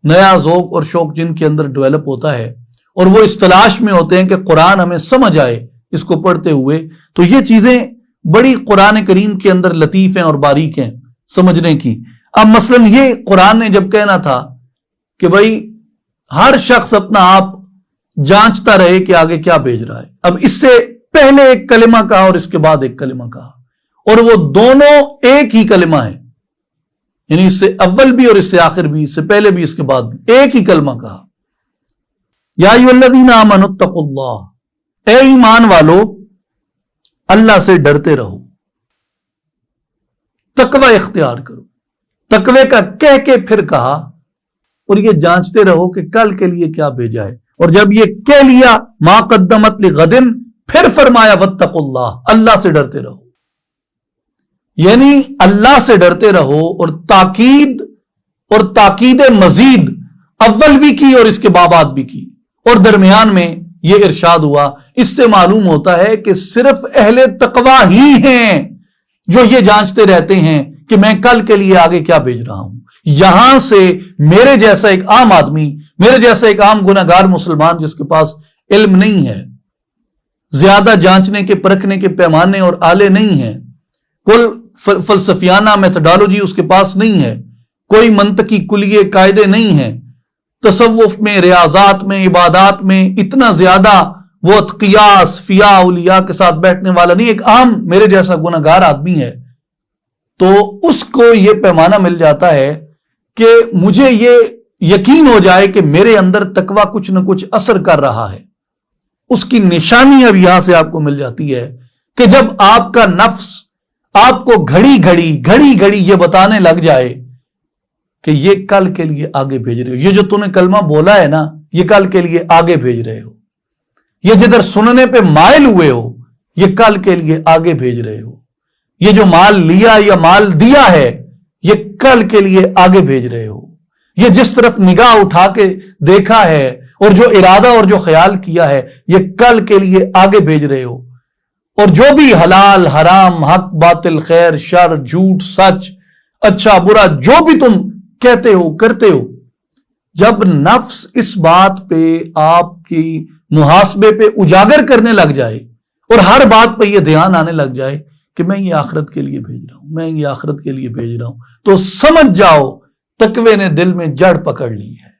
نیا ذوق اور شوق جن کے اندر ڈیولپ ہوتا ہے اور وہ اس تلاش میں ہوتے ہیں کہ قرآن ہمیں سمجھ آئے اس کو پڑھتے ہوئے، تو یہ چیزیں بڑی قرآن کریم کے اندر لطیف ہیں اور باریک ہیں سمجھنے کی۔ اب مثلا یہ قرآن نے جب کہنا تھا کہ بھائی ہر شخص اپنا آپ جانچتا رہے کہ آگے کیا بھیج رہا ہے، اب اس سے پہلے ایک کلمہ کہا اور اس کے بعد ایک کلمہ کہا، اور وہ دونوں ایک ہی کلمہ ہے، یعنی اس سے اول بھی اور اس سے آخر بھی، اس سے پہلے بھی اس کے بعد بھی ایک ہی کلمہ کہا، یا ایھا الذین آمنوا اتقوا اللہ، اے ایمان والو اللہ سے ڈرتے رہو، تقوی اختیار کرو۔ تقوی کا کہہ کے پھر کہا، اور یہ جانچتے رہو کہ کل کے لیے کیا بھیجا ہے، اور جب یہ کہہ لیا ما قدمت لغد، پھر فرمایا واتقوا اللہ، اللہ سے ڈرتے رہو، یعنی اللہ سے ڈرتے رہو، اور تاکید مزید اول بھی کی اور اس کے بعد بھی کی، اور درمیان میں یہ ارشاد ہوا۔ اس سے معلوم ہوتا ہے کہ صرف اہل تقوی ہی ہیں جو یہ جانچتے رہتے ہیں کہ میں کل کے لیے آگے کیا بھیج رہا ہوں۔ یہاں سے میرے جیسا ایک عام آدمی، میرے جیسا ایک عام گناہگار مسلمان جس کے پاس علم نہیں ہے، زیادہ جانچنے کے پرکھنے کے پیمانے اور آلے نہیں ہیں، کوئی فلسفیانہ میتھڈالوجی اس کے پاس نہیں ہے، کوئی منطقی کلیے قاعدے نہیں ہیں، تصوف میں، ریاضات میں، عبادات میں اتنا زیادہ وہ اتقیاء، اصفیاء، اولیاء کے ساتھ بیٹھنے والا نہیں، ایک عام میرے جیسا گناہگار آدمی ہے، تو اس کو یہ پیمانہ مل جاتا ہے کہ مجھے یہ یقین ہو جائے کہ میرے اندر تقوی کچھ نہ کچھ اثر کر رہا ہے۔ اس کی نشانی اب یہاں سے آپ کو مل جاتی ہے کہ جب آپ کا نفس آپ کو گھڑی گھڑی یہ بتانے لگ جائے کہ یہ کل کے لیے آگے بھیج رہے ہو، یہ جو تم نے کلمہ بولا ہے نا، یہ کل کے لیے آگے بھیج رہے ہو، یہ جدھر سننے پہ مائل ہوئے ہو یہ کل کے لیے آگے بھیج رہے ہو، یہ جو مال لیا یا مال دیا ہے یہ کل کے لیے آگے بھیج رہے ہو، یہ جس طرف نگاہ اٹھا کے دیکھا ہے اور جو ارادہ اور جو خیال کیا ہے یہ کل کے لیے آگے بھیج رہے ہو، اور جو بھی حلال حرام، حق باطل، خیر شر، جھوٹ سچ، اچھا برا، جو بھی تم کہتے ہو کرتے ہو، جب نفس اس بات پہ آپ کی محاسبے پہ اجاگر کرنے لگ جائے اور ہر بات پہ یہ دھیان آنے لگ جائے کہ میں یہ آخرت کے لیے بھیج رہا ہوں، میں یہ آخرت کے لیے بھیج رہا ہوں، تو سمجھ جاؤ تقوی نے دل میں جڑ پکڑ لی ہے،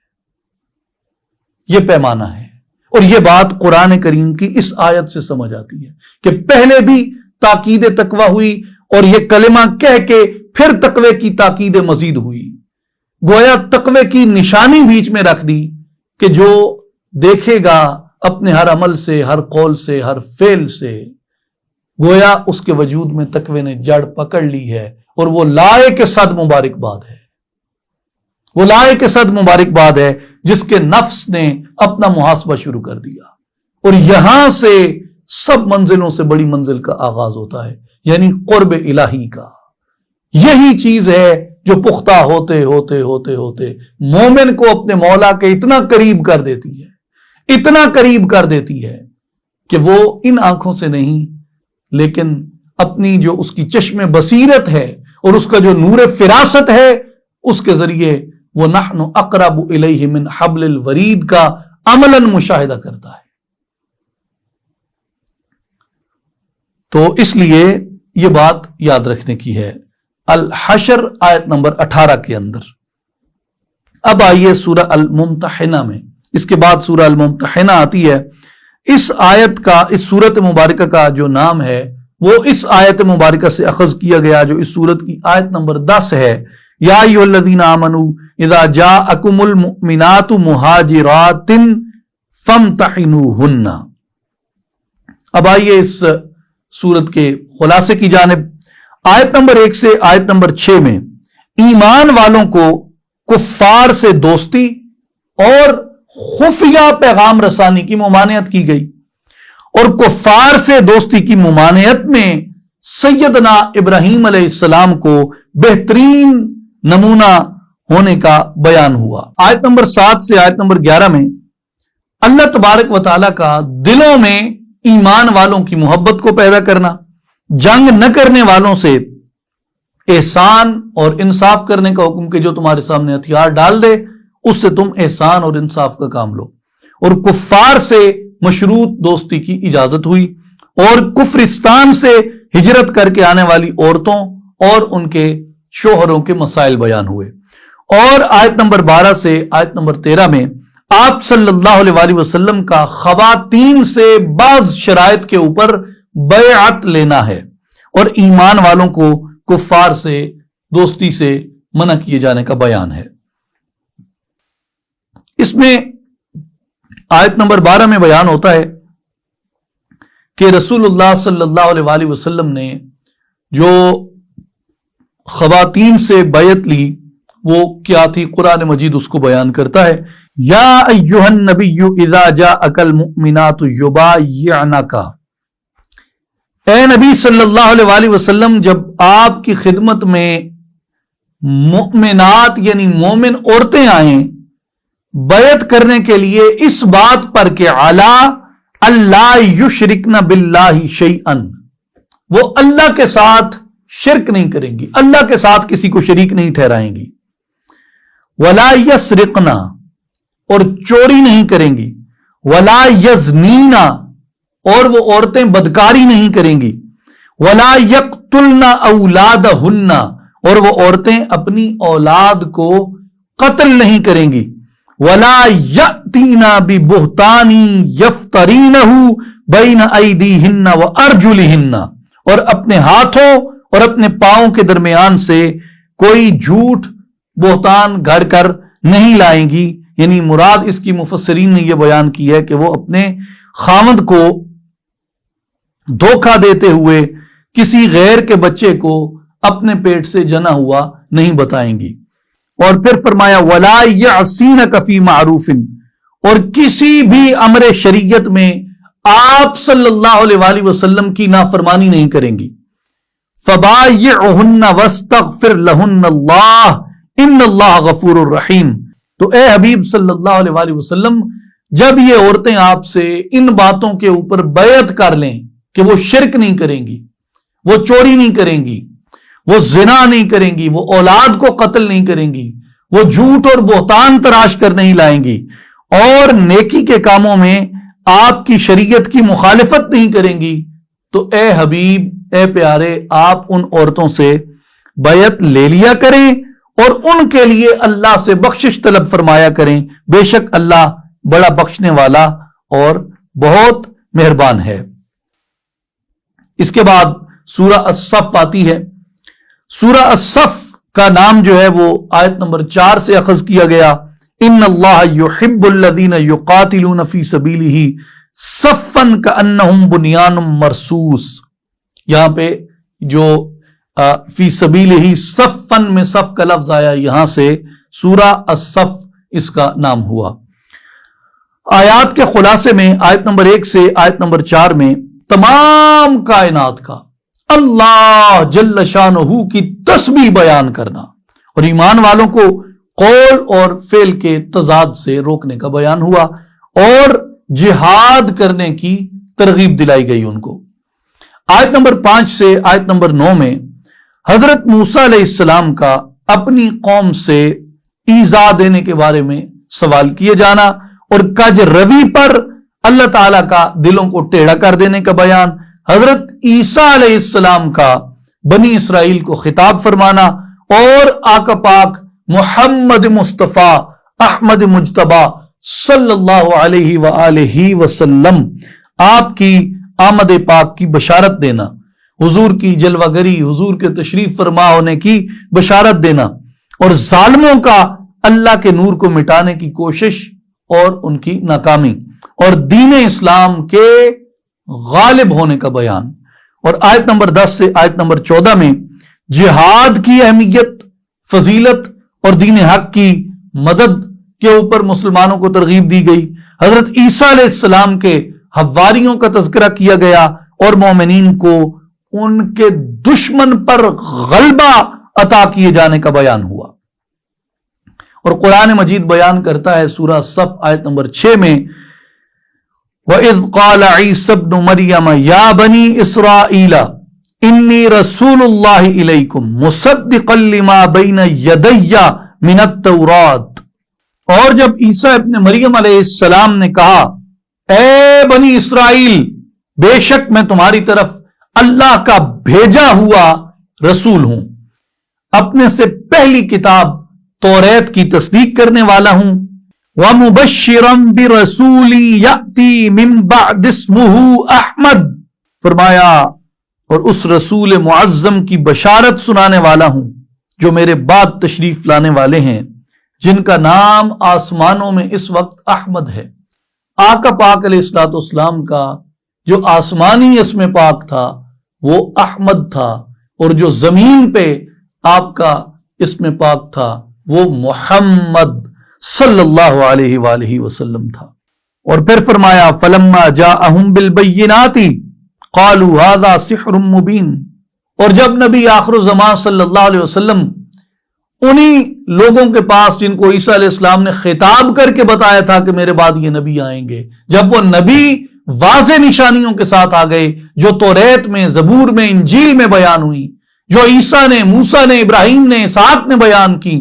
یہ پیمانہ ہے۔ اور یہ بات قرآن کریم کی اس آیت سے سمجھ آتی ہے کہ پہلے بھی تاکید تقوی ہوئی اور یہ کلمہ کہہ کے پھر تقوی کی تاکید مزید ہوئی، گویا تقوی کی نشانی بیچ میں رکھ دی کہ جو دیکھے گا اپنے ہر عمل سے، ہر قول سے، ہر فعل سے، گویا اس کے وجود میں تقوی نے جڑ پکڑ لی ہے، اور وہ لائق صد مبارکباد ہے، وہ لائق صد مبارکباد ہے جس کے نفس نے اپنا محاسبہ شروع کر دیا، اور یہاں سے سب منزلوں سے بڑی منزل کا آغاز ہوتا ہے، یعنی قرب الہی کا۔ یہی چیز ہے جو پختہ ہوتے ہوتے ہوتے ہوتے مومن کو اپنے مولا کے اتنا قریب کر دیتی ہے، اتنا قریب کر دیتی ہے کہ وہ ان آنکھوں سے نہیں لیکن اپنی جو اس کی چشم بصیرت ہے اور اس کا جو نور فراست ہے اس کے ذریعے وہ نحن اقرب الیہ من حبل الورید کا عملاً مشاہدہ کرتا ہے۔ تو اس لیے یہ بات یاد رکھنے کی ہے۔ الحشر آیت نمبر 18 کے اندر اب آئیے سورہ الممتحنہ میں، اس کے بعد سورہ الممتحنہ آتی ہے۔ اس آیت کا، اس سورت مبارکہ کا جو نام ہے وہ اس آیت مبارکہ سے اخذ کیا گیا جو اس سورت کی آیت نمبر 10 ہے، یا ایھا الذین آمنوا اذا جاءکم المؤمنات مہاجرات فامتحنوہن۔ اب آئیے اس سورت کے خلاصے کی جانب۔ آیت نمبر 1 سے آیت نمبر 6 میں ایمان والوں کو کفار سے دوستی اور خفیہ پیغام رسانی کی ممانعت کی گئی، اور کفار سے دوستی کی ممانعت میں سیدنا ابراہیم علیہ السلام کو بہترین نمونہ ہونے کا بیان ہوا۔ آیت نمبر 7 سے آیت نمبر 11 میں اللہ تبارک و تعالیٰ کا دلوں میں ایمان والوں کی محبت کو پیدا کرنا، جنگ نہ کرنے والوں سے احسان اور انصاف کرنے کا حکم کہ جو تمہارے سامنے ہتھیار ڈال دے اس سے تم احسان اور انصاف کا کام لو، اور کفار سے مشروط دوستی کی اجازت ہوئی، اور کفرستان سے ہجرت کر کے آنے والی عورتوں اور ان کے شوہروں کے مسائل بیان ہوئے۔ اور آیت نمبر 12 سے آیت نمبر 13 میں آپ صلی اللہ علیہ وآلہ وسلم کا خواتین سے بعض شرائط کے اوپر بیعت لینا ہے، اور ایمان والوں کو کفار سے دوستی سے منع کیے جانے کا بیان ہے۔ اس میں آیت نمبر 12 میں بیان ہوتا ہے کہ رسول اللہ صلی اللہ علیہ وآلہ وسلم نے جو خواتین سے بیعت لی وہ کیا تھی، قرآن مجید اس کو بیان کرتا ہے۔ یا ایھا النبی اذا جاءک المؤمنات یبایعنک، اے نبی صلی اللہ علیہ وآلہ وسلم جب آپ کی خدمت میں مؤمنات یعنی مومن عورتیں آئیں بیعت کرنے کے لیے اس بات پر کہ علی اللہ یشرکن باللہ شیئا، وہ اللہ کے ساتھ شرک نہیں کریں گی، اللہ کے ساتھ کسی کو شریک نہیں ٹھہرائیں گی، ولا یسرقن، اور چوری نہیں کریں گی، ولا یزنین، اور وہ عورتیں بدکاری نہیں کریں گی، ولا یقتلن اولادہن، اور وہ عورتیں اپنی اولاد کو قتل نہیں کریں گی، ولا یأتین ببہتان یفترینہ بین ایدیہن وارجلہن، اور اپنے ہاتھوں اور اپنے پاؤں کے درمیان سے کوئی جھوٹ بہتان گھڑ کر نہیں لائیں گی۔ یعنی مراد اس کی مفسرین نے یہ بیان کی ہے کہ وہ اپنے خاوند کو دھوکہ دیتے ہوئے کسی غیر کے بچے کو اپنے پیٹ سے جنا ہوا نہیں بتائیں گی۔ اور پھر فرمایا وَلَا يَعْصِينَكَ فِي مَعْرُوفٍ، اور کسی بھی امر شریعت میں آپ صلی اللہ علیہ وآلہ وسلم کی نافرمانی نہیں کریں گی۔ فَبَايِعْهُنَّ وَاسْتَغْفِرْ لَهُنَّ اللَّهُ إِنَّ اللَّهَ غَفُورٌ رَحِيمٌ۔ تو اے حبیب صلی اللہ علیہ وآلہ وسلم جب یہ عورتیں آپ سے ان باتوں کے اوپر بیعت کر لیں کہ وہ شرک نہیں کریں گی، وہ چوری نہیں کریں گی، وہ زنا نہیں کریں گی، وہ اولاد کو قتل نہیں کریں گی، وہ جھوٹ اور بہتان تراش کر نہیں لائیں گی، اور نیکی کے کاموں میں آپ کی شریعت کی مخالفت نہیں کریں گی، تو اے حبیب اے پیارے آپ ان عورتوں سے بیعت لے لیا کریں اور ان کے لیے اللہ سے بخشش طلب فرمایا کریں، بے شک اللہ بڑا بخشنے والا اور بہت مہربان ہے۔ اس کے بعد سورہ الصف آتی ہے۔ سورہ الصف کا نام جو ہے وہ آیت نمبر 4 سے اخذ کیا گیا۔ ان اللہ یحب الذین یقاتلون فی سبیلہ صفا کأنہم بنیان مرصوص، یہاں پہ جو فی سبیلہ صفن میں صف کا لفظ آیا، یہاں سے سورہ الصف اس کا نام ہوا۔ آیات کے خلاصے میں آیت نمبر 1 سے آیت نمبر 4 میں تمام کائنات کا اللہ جل شانہ کی تسبیح بیان کرنا اور ایمان والوں کو قول اور فعل کے تضاد سے روکنے کا بیان ہوا، اور جہاد کرنے کی ترغیب دلائی گئی ان کو۔ آیت نمبر 5 سے آیت نمبر 9 میں حضرت موسیٰ علیہ السلام کا اپنی قوم سے ایذا دینے کے بارے میں سوال کیے جانا اور کج روی پر اللہ تعالیٰ کا دلوں کو ٹیڑھا کر دینے کا بیان، حضرت عیسیٰ علیہ السلام کا بنی اسرائیل کو خطاب فرمانا، اور آقا پاک محمد مصطفیٰ احمد مجتبیٰ صلی اللہ علیہ وآلہ وسلم آپ کی آمد پاک کی بشارت دینا، حضور کی جلوہ گری، حضور کے تشریف فرما ہونے کی بشارت دینا، اور ظالموں کا اللہ کے نور کو مٹانے کی کوشش اور ان کی ناکامی، اور دین اسلام کے غالب ہونے کا بیان۔ اور آیت نمبر 10 سے آیت نمبر 14 میں جہاد کی اہمیت، فضیلت اور دین حق کی مدد کے اوپر مسلمانوں کو ترغیب دی گئی۔ حضرت عیسیٰ علیہ السلام کے حواریوں کا تذکرہ کیا گیا اور مومنین کو ان کے دشمن پر غلبہ عطا کیے جانے کا بیان ہوا۔ اور قرآن مجید بیان کرتا ہے سورہ صف آیت نمبر 6 میں وَإِذْ قَالَ عِيسَى ابْنُ مَرْيَمَ يَا بَنِي إِسْرَائِيلَ إِنِّي رَسُولُ اللَّهِ إِلَيْكُمْ مُصَدِّقًا لِمَا بَيْنَ يَدَيَّ مِنَ التَّوْرَاةِ، اور جب عیسیٰ ابن مریم علیہ السلام نے کہا اے بنی اسرائیل، بے شک میں تمہاری طرف اللہ کا بھیجا ہوا رسول ہوں، اپنے سے پہلی کتاب توریت کی تصدیق کرنے والا ہوں، وَمُبَشِّرًا بِرَسُولٍ يَأْتِي مِن بَعْدِ اسْمُهُ احمد، فرمایا اور اس رسول معظم کی بشارت سنانے والا ہوں جو میرے بعد تشریف لانے والے ہیں، جن کا نام آسمانوں میں اس وقت احمد ہے۔ آقا پاک علیہ الصلوۃ والسلام کا جو آسمانی اسم پاک تھا وہ احمد تھا، اور جو زمین پہ آپ کا اسم پاک تھا وہ محمد صلی اللہ علیہ وآلہ وسلم تھا۔ اور پھر فرمایا فَلَمَّا جَاءَهُم بِالْبَيِّنَاتِ قَالُوا هَذَا سِحْرٌ مُبِينٌ، اور جب نبی آخر الزمان صلی اللہ علیہ وسلم انہی لوگوں کے پاس جن کو عیسیٰ علیہ السلام نے خطاب کر کے بتایا تھا کہ میرے بعد یہ نبی آئیں گے، جب وہ نبی واضح نشانیوں کے ساتھ آ گئے جو توریت میں، زبور میں، انجیل میں بیان ہوئی، جو عیسیٰ نے، موسیٰ نے، ابراہیم نے، اسحاق نے بیان کی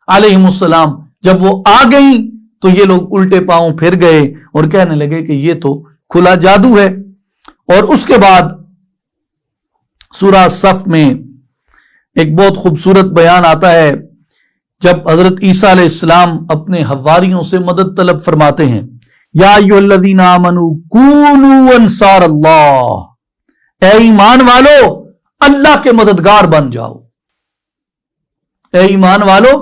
علیہم السلام، جب وہ آ گئیں تو یہ لوگ الٹے پاؤں پھر گئے اور کہنے لگے کہ یہ تو کھلا جادو ہے۔ اور اس کے بعد سورہ صف میں ایک بہت خوبصورت بیان آتا ہے جب حضرت عیسیٰ علیہ السلام اپنے حواریوں سے مدد طلب فرماتے ہیں، یا ایھا الذین آمنوا کونوا انصار اللہ، اے ایمان والو اللہ کے مددگار بن جاؤ، اے ایمان والو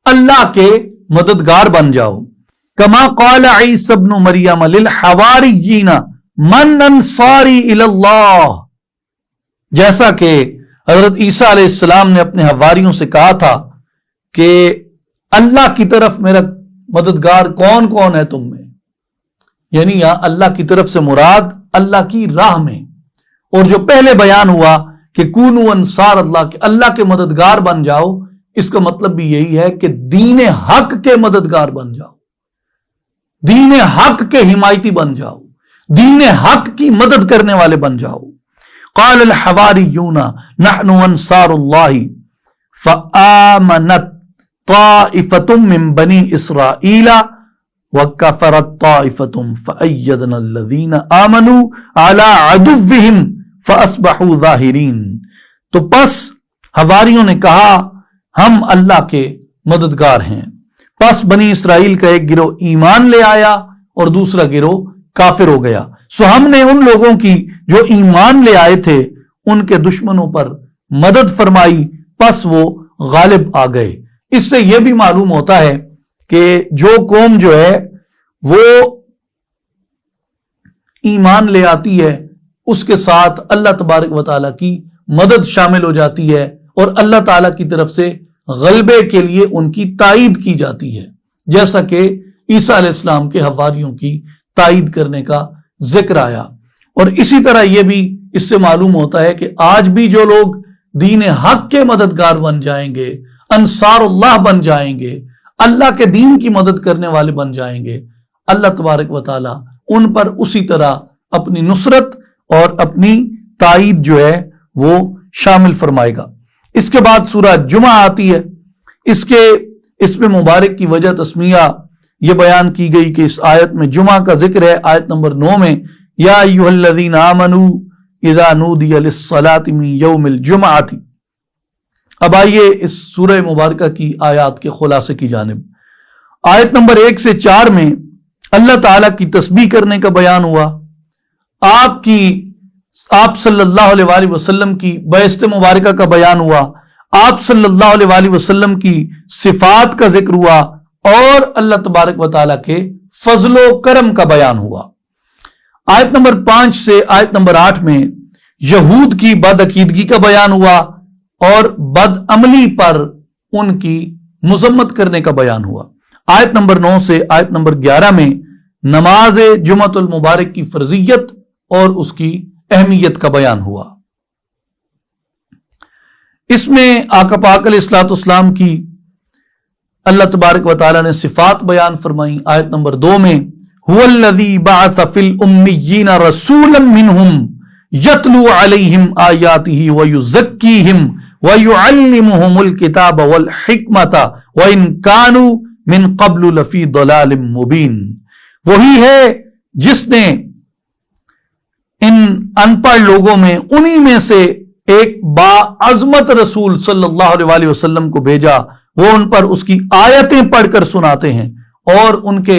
اللہ کے مددگار بن جاؤ۔ کما قال عیسی ابن مریم للحواریین من انصاری الی اللہ، جیسا کہ حضرت عیسیٰ علیہ السلام نے اپنے حواریوں سے کہا تھا کہ اللہ کی طرف میرا مددگار کون کون ہے تم میں، یعنی یہاں اللہ کی طرف سے مراد اللہ کی راہ میں، اور جو پہلے بیان ہوا کہ کونوا انصار اللہ، کہ اللہ کے مددگار بن جاؤ، اس کا مطلب بھی یہی ہے کہ دین حق کے مددگار بن جاؤ، دین حق کے حمایتی بن جاؤ، دین حق کی مدد کرنے والے بن جاؤ۔ قال الحواریون نحن انصار اللہ فآمنت طائفۃ من بنی اسرائیل وکفرت طائفۃ فأیدنا الذین آمنوا علی عدوہم فاصبحوا ظاہرین، تو پس حواریوں نے کہا ہم اللہ کے مددگار ہیں، پس بنی اسرائیل کا ایک گروہ ایمان لے آیا اور دوسرا گروہ کافر ہو گیا، سو ہم نے ان لوگوں کی جو ایمان لے آئے تھے ان کے دشمنوں پر مدد فرمائی، پس وہ غالب آ گئے۔ اس سے یہ بھی معلوم ہوتا ہے کہ جو قوم جو ہے وہ ایمان لے آتی ہے اس کے ساتھ اللہ تبارک و تعالیٰ کی مدد شامل ہو جاتی ہے، اور اللہ تعالیٰ کی طرف سے غلبے کے لیے ان کی تائید کی جاتی ہے، جیسا کہ عیسیٰ علیہ السلام کے حواریوں کی تائید کرنے کا ذکر آیا۔ اور اسی طرح یہ بھی اس سے معلوم ہوتا ہے کہ آج بھی جو لوگ دین حق کے مددگار بن جائیں گے، انصار اللہ بن جائیں گے، اللہ کے دین کی مدد کرنے والے بن جائیں گے، اللہ تبارک و تعالی ان پر اسی طرح اپنی نصرت اور اپنی تائید جو ہے وہ شامل فرمائے گا۔ اس کے بعد سورہ جمعہ آتی ہے، اس میں مبارک کی وجہ تسمیہ یہ بیان کی گئی کہ اس آیت میں جمعہ کا ذکر ہے، آیت نمبر 9 میں یا ایھا الذین آمنوا اذا نودی للصلاۃ من یوم الجمعۃ۔ اب آئیے اس سورہ مبارکہ کی آیات کے خلاصے کی جانب۔ آیت نمبر 1 سے 4 میں اللہ تعالیٰ کی تسبیح کرنے کا بیان ہوا، آپ صلی اللہ علیہ وآلہ وسلم کی بعثت مبارکہ کا بیان ہوا، آپ صلی اللہ علیہ وآلہ وسلم کی صفات کا ذکر ہوا، اور اللہ تبارک و تعالیٰ کے فضل و کرم کا بیان ہوا۔ آیت نمبر 5 سے آیت نمبر 8 میں یہود کی بدعقیدگی کا بیان ہوا اور بد عملی پر ان کی مذمت کرنے کا بیان ہوا۔ آیت نمبر 9 سے آیت نمبر 11 میں نماز جمعۃ المبارک کی فرضیت اور اس کی اہمیت کا بیان ہوا۔ اس میں آقا پاک علیہ الصلوۃ والسلام کی اللہ تبارک و تعالیٰ نے صفات بیان فرمائی آیت نمبر 2 میں هو الذی بعث فی الامیین رسولا منہم یتلو علیہم آیاتہ ویزکیہم ویعلمہم الکتاب والحکمت وان کانوا من قبل لفی ضلال مبین. وہی ہے جس نے ان ان پڑھ لوگوں میں انہی میں سے ایک باعظمت رسول صلی اللہ علیہ وسلم کو بھیجا. وہ ان پر اس کی آیتیں پڑھ کر سناتے ہیں اور ان کے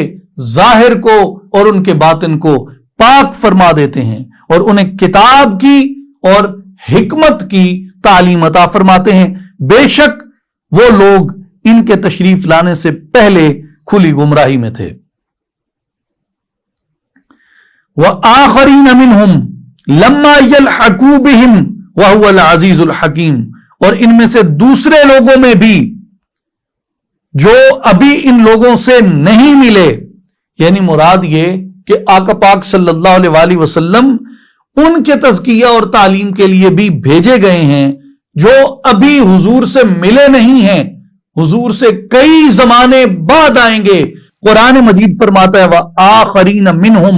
ظاہر کو اور ان کے باطن کو پاک فرما دیتے ہیں اور انہیں کتاب کی اور حکمت کی تعلیم عطا فرماتے ہیں. بے شک وہ لوگ ان کے تشریف لانے سے پہلے کھلی گمراہی میں تھے. وَآخَرِينَ مِنْهُمْ لَمَّا يَلْحَقُوا بِهِمْ وَهُوَ الْعَزِيزُ الْحَكِيمُ. اور ان میں سے دوسرے لوگوں میں بھی جو ابھی ان لوگوں سے نہیں ملے، یعنی مراد یہ کہ آقا پاک صلی اللہ علیہ وآلہ وسلم ان کے تزکیہ اور تعلیم کے لیے بھی بھیجے گئے ہیں جو ابھی حضور سے ملے نہیں ہیں، حضور سے کئی زمانے بعد آئیں گے. قرآن مجید فرماتا ہے وَآخَرِينَ مِنْهُمْ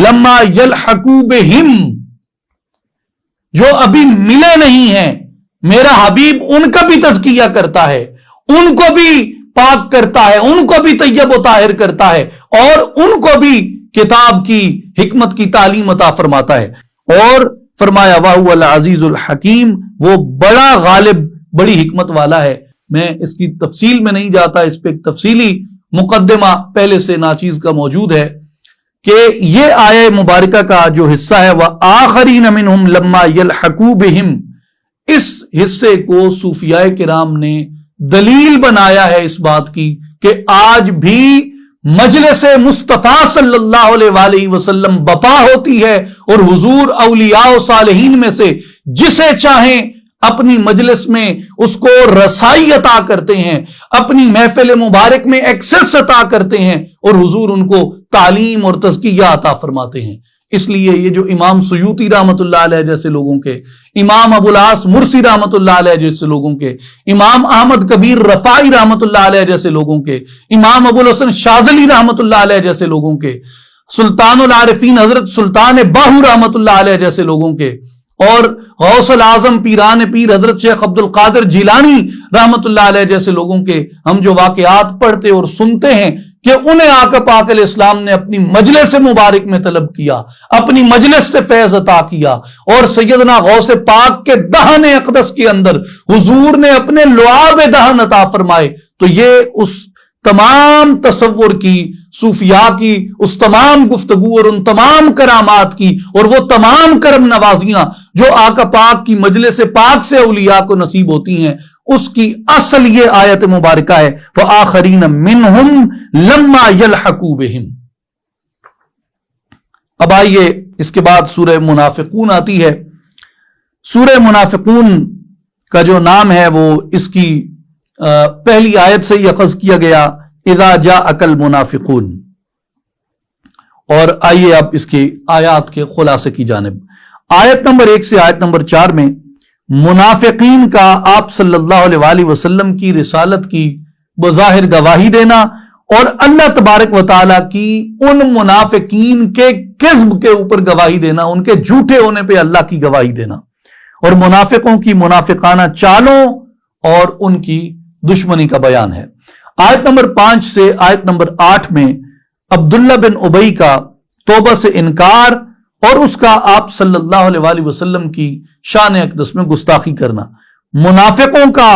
لَمَّا يَلْحَقُوا بِهِمْ، جو ابھی ملے نہیں ہیں میرا حبیب ان کا بھی تزکیہ کرتا ہے، ان کو بھی پاک کرتا ہے، ان کو بھی طیب و طاہر کرتا ہے اور ان کو بھی کتاب کی حکمت کی تعلیم عطا فرماتا ہے. اور فرمایا وَهُوَ الْعَزِيزُ الْحَكِيمُ، وہ بڑا غالب بڑی حکمت والا ہے. میں اس کی تفصیل میں نہیں جاتا، اس پہ ایک تفصیلی مقدمہ پہلے سے ناچیز کا موجود ہے کہ یہ آیہ مبارکہ کا جو حصہ ہے وَآخَرِينَ مِنْهُمْ لَمَّا يَلْحَقُوا بِهِمْ، اس حصے کو صوفیاء کرام نے دلیل بنایا ہے اس بات کی کہ آج بھی مجلس مصطفیٰ صلی اللہ علیہ وآلہ وسلم بپا ہوتی ہے اور حضور اولیاء و صالحین میں سے جسے چاہیں اپنی مجلس میں اس کو رسائی عطا کرتے ہیں، اپنی محفل مبارک میں ایکسس عطا کرتے ہیں اور حضور ان کو تعلیم اور تزکیہ عطا فرماتے ہیں. اس لیے یہ جو امام سیوطی رحمت اللہ علیہ جیسے لوگوں کے، امام ابو العاص مرسی رحمت اللہ علیہ جیسے لوگوں کے، امام احمد کبیر رفاعی رحمت اللہ علیہ جیسے لوگوں کے، امام ابو الحسن شاذلی رحمت اللہ علیہ جیسے لوگوں کے، سلطان العارفین حضرت سلطان باہو رحمت اللہ علیہ جیسے لوگوں کے، اور غوث العظم پیران پیر حضرت شیخ عبد القادر جیلانی رحمت اللہ علیہ جیسے لوگوں کے ہم جو واقعات پڑھتے اور سنتے ہیں کہ انہیں آقا پاک علیہ السلام نے اپنی مجلس مبارک میں طلب کیا، اپنی مجلس سے فیض عطا کیا، اور سیدنا غوث پاک کے دہن اقدس کے اندر حضور نے اپنے لعاب دہن عطا فرمائے. تو یہ اس تمام تصور کی، صوفیاء کی اس تمام گفتگو اور ان تمام کرامات کی اور وہ تمام کرم نوازیاں جو آقا پاک کی مجلس پاک سے اولیاء کو نصیب ہوتی ہیں، اس کی اصل یہ آیت مبارکہ ہے وَآخَرِينَ مِنْهُمْ لَمَّا يَلْحَقُوا بِهِمْ. اب آئیے اس کے بعد سورہ منافقون آتی ہے. سورہ منافقون کا جو نام ہے وہ اس کی پہلی آیت سے ہی اخذ کیا گیا اذا جاءک المنافقون. اور آئیے اب اس کی آیات کے خلاصے کی جانب. آیت نمبر 1 سے آیت نمبر 4 میں منافقین کا آپ صلی اللہ علیہ وآلہ وسلم کی رسالت کی بظاہر گواہی دینا اور اللہ تبارک و تعالیٰ کی ان منافقین کے کذب کے اوپر گواہی دینا، ان کے جھوٹے ہونے پہ اللہ کی گواہی دینا، اور منافقوں کی منافقانہ چالوں اور ان کی دشمنی کا بیان ہے. آیت نمبر 5 سے آیت نمبر 8 میں عبداللہ بن ابی کا توبہ سے انکار اور اس کا آپ صلی اللہ علیہ وآلہ وسلم کی شان اقدس میں گستاخی کرنا، منافقوں کا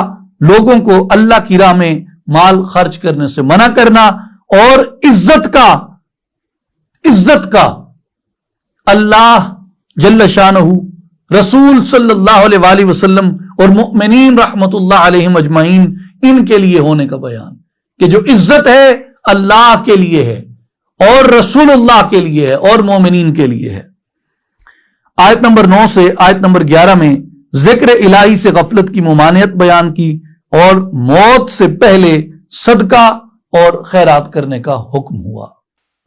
لوگوں کو اللہ کی راہ میں مال خرچ کرنے سے منع کرنا، اور عزت کا اللہ جل شانہ، رسول صلی اللہ علیہ وآلہ وسلم اور مؤمنین رحمت اللہ علیہم اجمعین ان کے لیے ہونے کا بیان کہ جو عزت ہے اللہ کے لیے ہے اور رسول اللہ کے لیے ہے اور مومنین کے لیے ہے. آیت نمبر 9 سے آیت نمبر 11 میں ذکر الہی سے غفلت کی ممانعت بیان کی اور موت سے پہلے صدقہ اور خیرات کرنے کا حکم ہوا.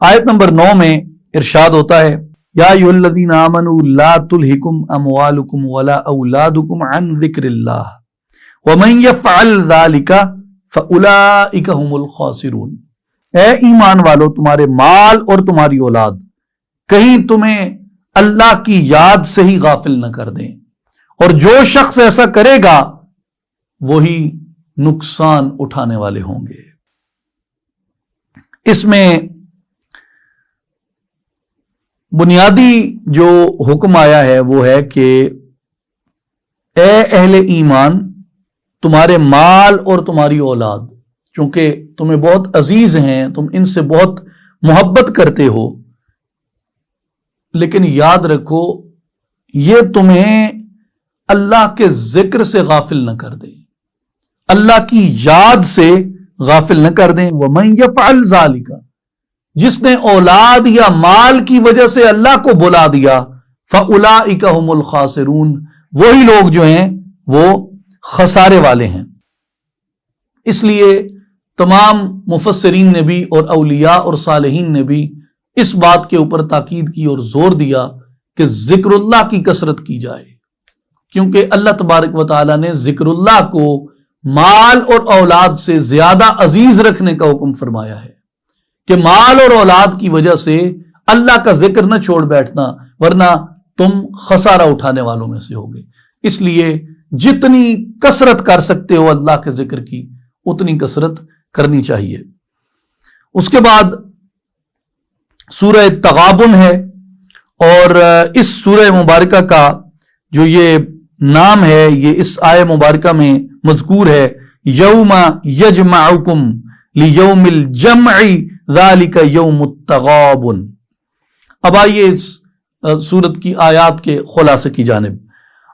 آیت نمبر 9 میں ارشاد ہوتا ہے یا ایھا الذین آمنوا لا تلہکم اموالکم ولا اولادکم عن ذکر اللہ ومن یفعل ذلک فَأُولَئِكَ هُمُ الْخَاسِرُونَ۔ اے ایمان والو، تمہارے مال اور تمہاری اولاد کہیں تمہیں اللہ کی یاد سے ہی غافل نہ کر دیں، اور جو شخص ایسا کرے گا وہی نقصان اٹھانے والے ہوں گے۔ اس میں بنیادی جو حکم آیا ہے وہ ہے کہ اے اہل ایمان، تمہارے مال اور تمہاری اولاد چونکہ تمہیں بہت عزیز ہیں، تم ان سے بہت محبت کرتے ہو، لیکن یاد رکھو یہ تمہیں اللہ کے ذکر سے غافل نہ کر دیں، اللہ کی یاد سے غافل نہ کر دیں۔ وَمَن يَفْعَلْ ذَلِكَ، جس نے اولاد یا مال کی وجہ سے اللہ کو بلا دیا، فَأُولَئِكَ هُمُ الْخَاسِرُونَ، وہی لوگ جو ہیں وہ خسارے والے ہیں۔ اس لیے تمام مفسرین نے بھی اور اولیاء اور صالحین نے بھی اس بات کے اوپر تاکید کی اور زور دیا کہ ذکر اللہ کی کثرت کی جائے، کیونکہ اللہ تبارک و تعالیٰ نے ذکر اللہ کو مال اور اولاد سے زیادہ عزیز رکھنے کا حکم فرمایا ہے کہ مال اور اولاد کی وجہ سے اللہ کا ذکر نہ چھوڑ بیٹھنا، ورنہ تم خسارہ اٹھانے والوں میں سے ہوگے۔ اس لیے جتنی کثرت کر سکتے ہو اللہ کے ذکر کی اتنی کثرت کرنی چاہیے۔ اس کے بعد سورہ تغابن ہے، اور اس سورہ مبارکہ کا جو یہ نام ہے یہ اس آیہ مبارکہ میں مذکور ہے، یوم یجمعکم لیوم الجمع ذالک یوم التغابن۔ اب آئیے اس سورت کی آیات کے خلاصے کی جانب۔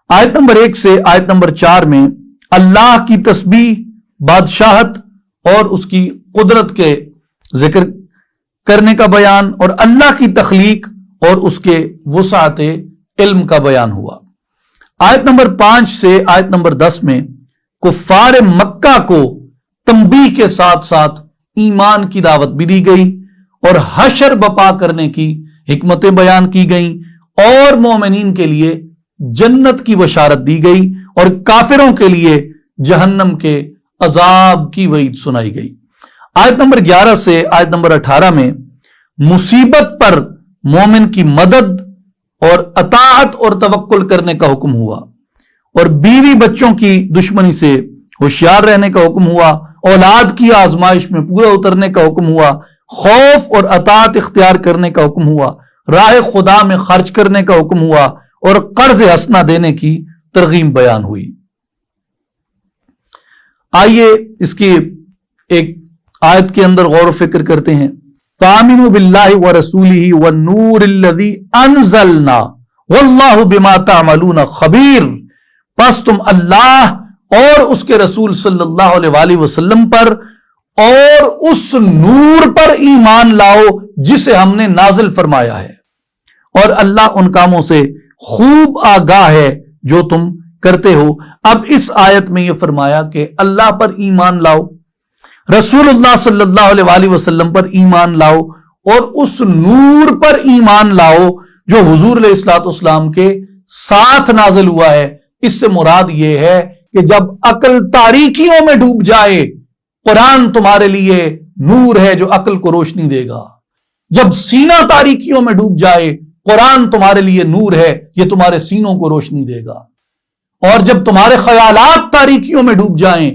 آیت نمبر 1 سے آیت نمبر 4 میں اللہ کی تسبیح، بادشاہت اور اس کی قدرت کے ذکر کرنے کا بیان، اور اللہ کی تخلیق اور اس کے وسعت علم کا بیان ہوا۔ آیت نمبر 5 سے آیت نمبر 10 میں کفار مکہ کو تنبیہ کے ساتھ ساتھ ایمان کی دعوت بھی دی گئی، اور حشر بپا کرنے کی حکمتیں بیان کی گئیں، اور مومنین کے لیے جنت کی بشارت دی گئی، اور کافروں کے لیے جہنم کے عذاب کی وعید سنائی گئی۔ آیت نمبر 11 سے آیت نمبر 18 میں مصیبت پر مومن کی مدد اور اطاعت اور توکل کرنے کا حکم ہوا، اور بیوی بچوں کی دشمنی سے ہوشیار رہنے کا حکم ہوا، اولاد کی آزمائش میں پورا اترنے کا حکم ہوا، خوف اور اطاعت اختیار کرنے کا حکم ہوا، راہ خدا میں خرچ کرنے کا حکم ہوا، اور قرض حسنہ دینے کی ترغیب بیان ہوئی۔ آئیے اس کی ایک آیت کے اندر غور و فکر کرتے ہیں۔ فَآمِنُوا بِاللَّهِ وَرَسُولِهِ وَالنُّورِ الَّذِي أَنزَلْنَا وَاللَّهُ بِمَا تَعْمَلُونَ خَبِيرٌ، پس تم اللہ اور اس کے رسول صلی اللہ علیہ وآلہ وسلم پر اور اس نور پر ایمان لاؤ جسے ہم نے نازل فرمایا ہے، اور اللہ ان کاموں سے خوب آگاہ ہے جو تم کرتے ہو۔ اب اس آیت میں یہ فرمایا کہ اللہ پر ایمان لاؤ، رسول اللہ صلی اللہ علیہ وآلہ وسلم پر ایمان لاؤ، اور اس نور پر ایمان لاؤ جو حضور علیہ الصلوۃ والسلام کے ساتھ نازل ہوا ہے۔ اس سے مراد یہ ہے کہ جب عقل تاریکیوں میں ڈوب جائے، قرآن تمہارے لیے نور ہے جو عقل کو روشنی دے گا۔ جب سینہ تاریکیوں میں ڈوب جائے، قرآن تمہارے لیے نور ہے، یہ تمہارے سینوں کو روشنی دے گا۔ اور جب تمہارے خیالات تاریکیوں میں ڈوب جائیں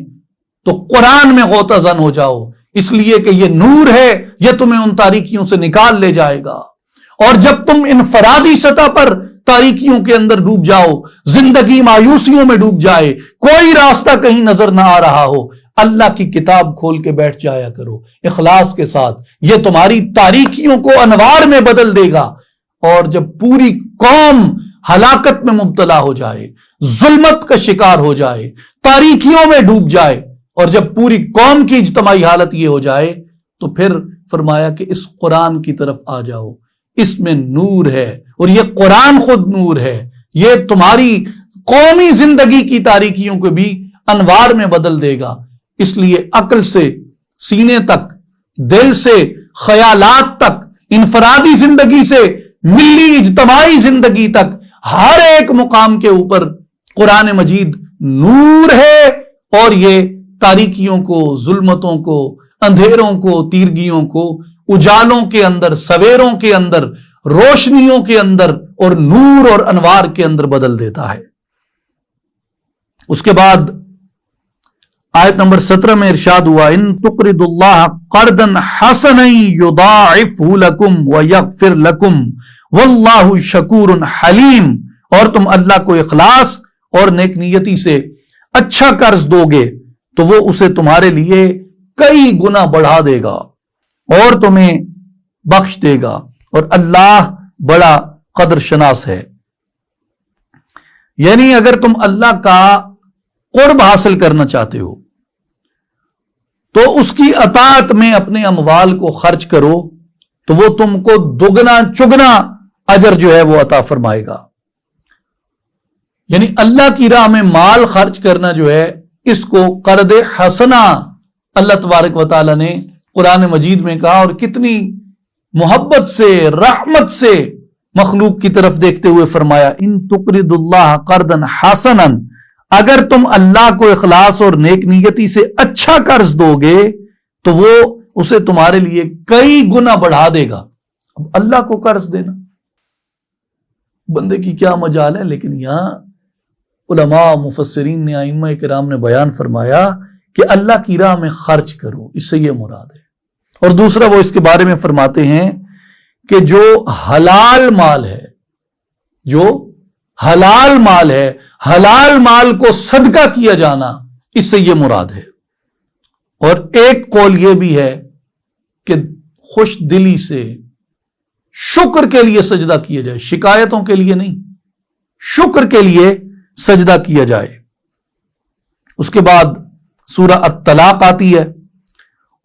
تو قرآن میں غوطہ زن ہو جاؤ، اس لیے کہ یہ نور ہے، یہ تمہیں ان تاریکیوں سے نکال لے جائے گا۔ اور جب تم انفرادی سطح پر تاریکیوں کے اندر ڈوب جاؤ، زندگی مایوسیوں میں ڈوب جائے، کوئی راستہ کہیں نظر نہ آ رہا ہو، اللہ کی کتاب کھول کے بیٹھ جایا کرو اخلاص کے ساتھ، یہ تمہاری تاریکیوں کو انوار میں بدل دے گا۔ اور جب پوری قوم ہلاکت میں مبتلا ہو جائے، ظلمت کا شکار ہو جائے، تاریکیوں میں ڈوب جائے، اور جب پوری قوم کی اجتماعی حالت یہ ہو جائے تو پھر فرمایا کہ اس قرآن کی طرف آ جاؤ، اس میں نور ہے، اور یہ قرآن خود نور ہے، یہ تمہاری قومی زندگی کی تاریکیوں کو بھی انوار میں بدل دے گا۔ اس لیے عقل سے سینے تک، دل سے خیالات تک، انفرادی زندگی سے ملی اجتماعی زندگی تک، ہر ایک مقام کے اوپر قرآن مجید نور ہے، اور یہ تاریکیوں کو، ظلمتوں کو، اندھیروں کو، تیرگیوں کو اجالوں کے اندر، سویروں کے اندر، روشنیوں کے اندر اور نور اور انوار کے اندر بدل دیتا ہے۔ اس کے بعد آیت نمبر 17 میں ارشاد ہوا ان تقرضوا اللہ قرضا حسنا یضاعفہ لکم ویغفر لکم واللہ شکور حلیم، اور تم اللہ کو اخلاص اور نیک نیتی سے اچھا قرض دو گے تو وہ اسے تمہارے لیے کئی گنا بڑھا دے گا اور تمہیں بخش دے گا، اور اللہ بڑا قدر شناس ہے۔ یعنی اگر تم اللہ کا قرب حاصل کرنا چاہتے ہو تو اس کی اطاعت میں اپنے اموال کو خرچ کرو تو وہ تم کو دگنا چگنا اجر جو ہے وہ عطا فرمائے گا۔ یعنی اللہ کی راہ میں مال خرچ کرنا جو ہے اس کو قرض حسنہ اللہ تبارک و تعالی نے قرآن مجید میں کہا، اور کتنی محبت سے، رحمت سے مخلوق کی طرف دیکھتے ہوئے فرمایا ان تقرضوا اللہ قرضا حسنا، اگر تم اللہ کو اخلاص اور نیک نیتی سے اچھا قرض دو گے تو وہ اسے تمہارے لیے کئی گنا بڑھا دے گا۔ اب اللہ کو قرض دینا بندے کی کیا مجال ہے، لیکن یہاں علماء مفسرین نے، ائمہ کرام نے بیان فرمایا کہ اللہ کی راہ میں خرچ کرو، اس سے یہ مراد ہے۔ اور دوسرا وہ اس کے بارے میں فرماتے ہیں کہ جو حلال مال ہے، جو حلال مال ہے، حلال مال کو صدقہ کیا جانا، اس سے یہ مراد ہے۔ اور ایک قول یہ بھی ہے کہ خوش دلی سے شکر کے لیے سجدہ کیا جائے، شکایتوں کے لیے نہیں، شکر کے لیے سجدہ کیا جائے۔ اس کے بعد سورہ الطلاق آتی ہے،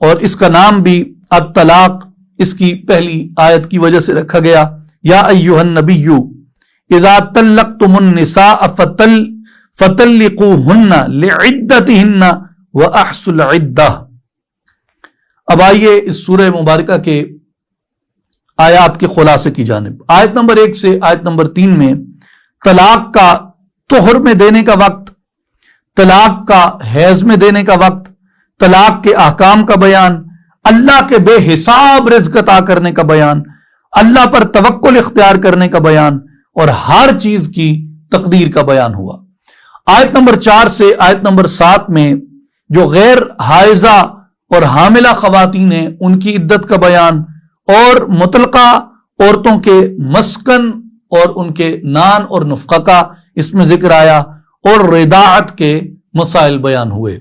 اور اس کا نام بھی الطلاق اس کی پہلی آیت کی وجہ سے رکھا گیا۔ یا ایھا النبی اذا طلقتم النساء فطلقوهن لعدتهن واحصوا العدہ۔ اب آئیے اس سورہ مبارکہ کے آیات کے خلاصے کی جانب۔ آیت نمبر 1 سے آیت نمبر 3 میں طلاق کا طہر میں دینے کا وقت، طلاق کا حیض میں دینے کا وقت، طلاق کے احکام کا بیان، اللہ کے بے حساب رزق عطا کرنے کا بیان، اللہ پر توکل اختیار کرنے کا بیان، اور ہر چیز کی تقدیر کا بیان ہوا۔ آیت نمبر 4 سے آیت نمبر 7 میں جو غیر حائضہ اور حاملہ خواتین ہیں ان کی عدت کا بیان، اور مطلقہ عورتوں کے مسکن اور ان کے نان اور نفقہ کا اس میں ذکر آیا، اور رضاعت کے مسائل بیان ہوئے۔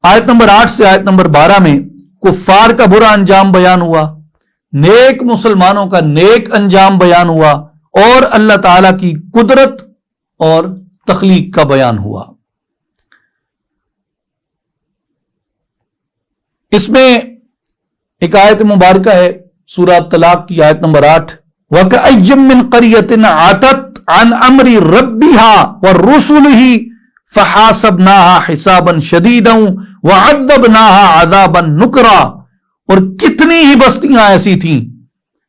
آیت نمبر 8 سے آیت نمبر 12 میں کفار کا برا انجام بیان ہوا، نیک مسلمانوں کا نیک انجام بیان ہوا، اور اللہ تعالی کی قدرت اور تخلیق کا بیان ہوا۔ اس میں ایک آیت مبارکہ ہے سورہ طلاق کی آیت نمبر 8، وَكَأَيٍّ مِّن قَرْيَةٍ عَتَتْ عَنْ أَمْرِ رَبِّهَا وَرُسُلِهِ فَحَاسَبْنَاهَا حِسَابًا شَدِيدًا وَعَذَّبْنَاهَا عَذَابًا نُكْرًا۔ اور کتنی ہی بستیاں ایسی تھیں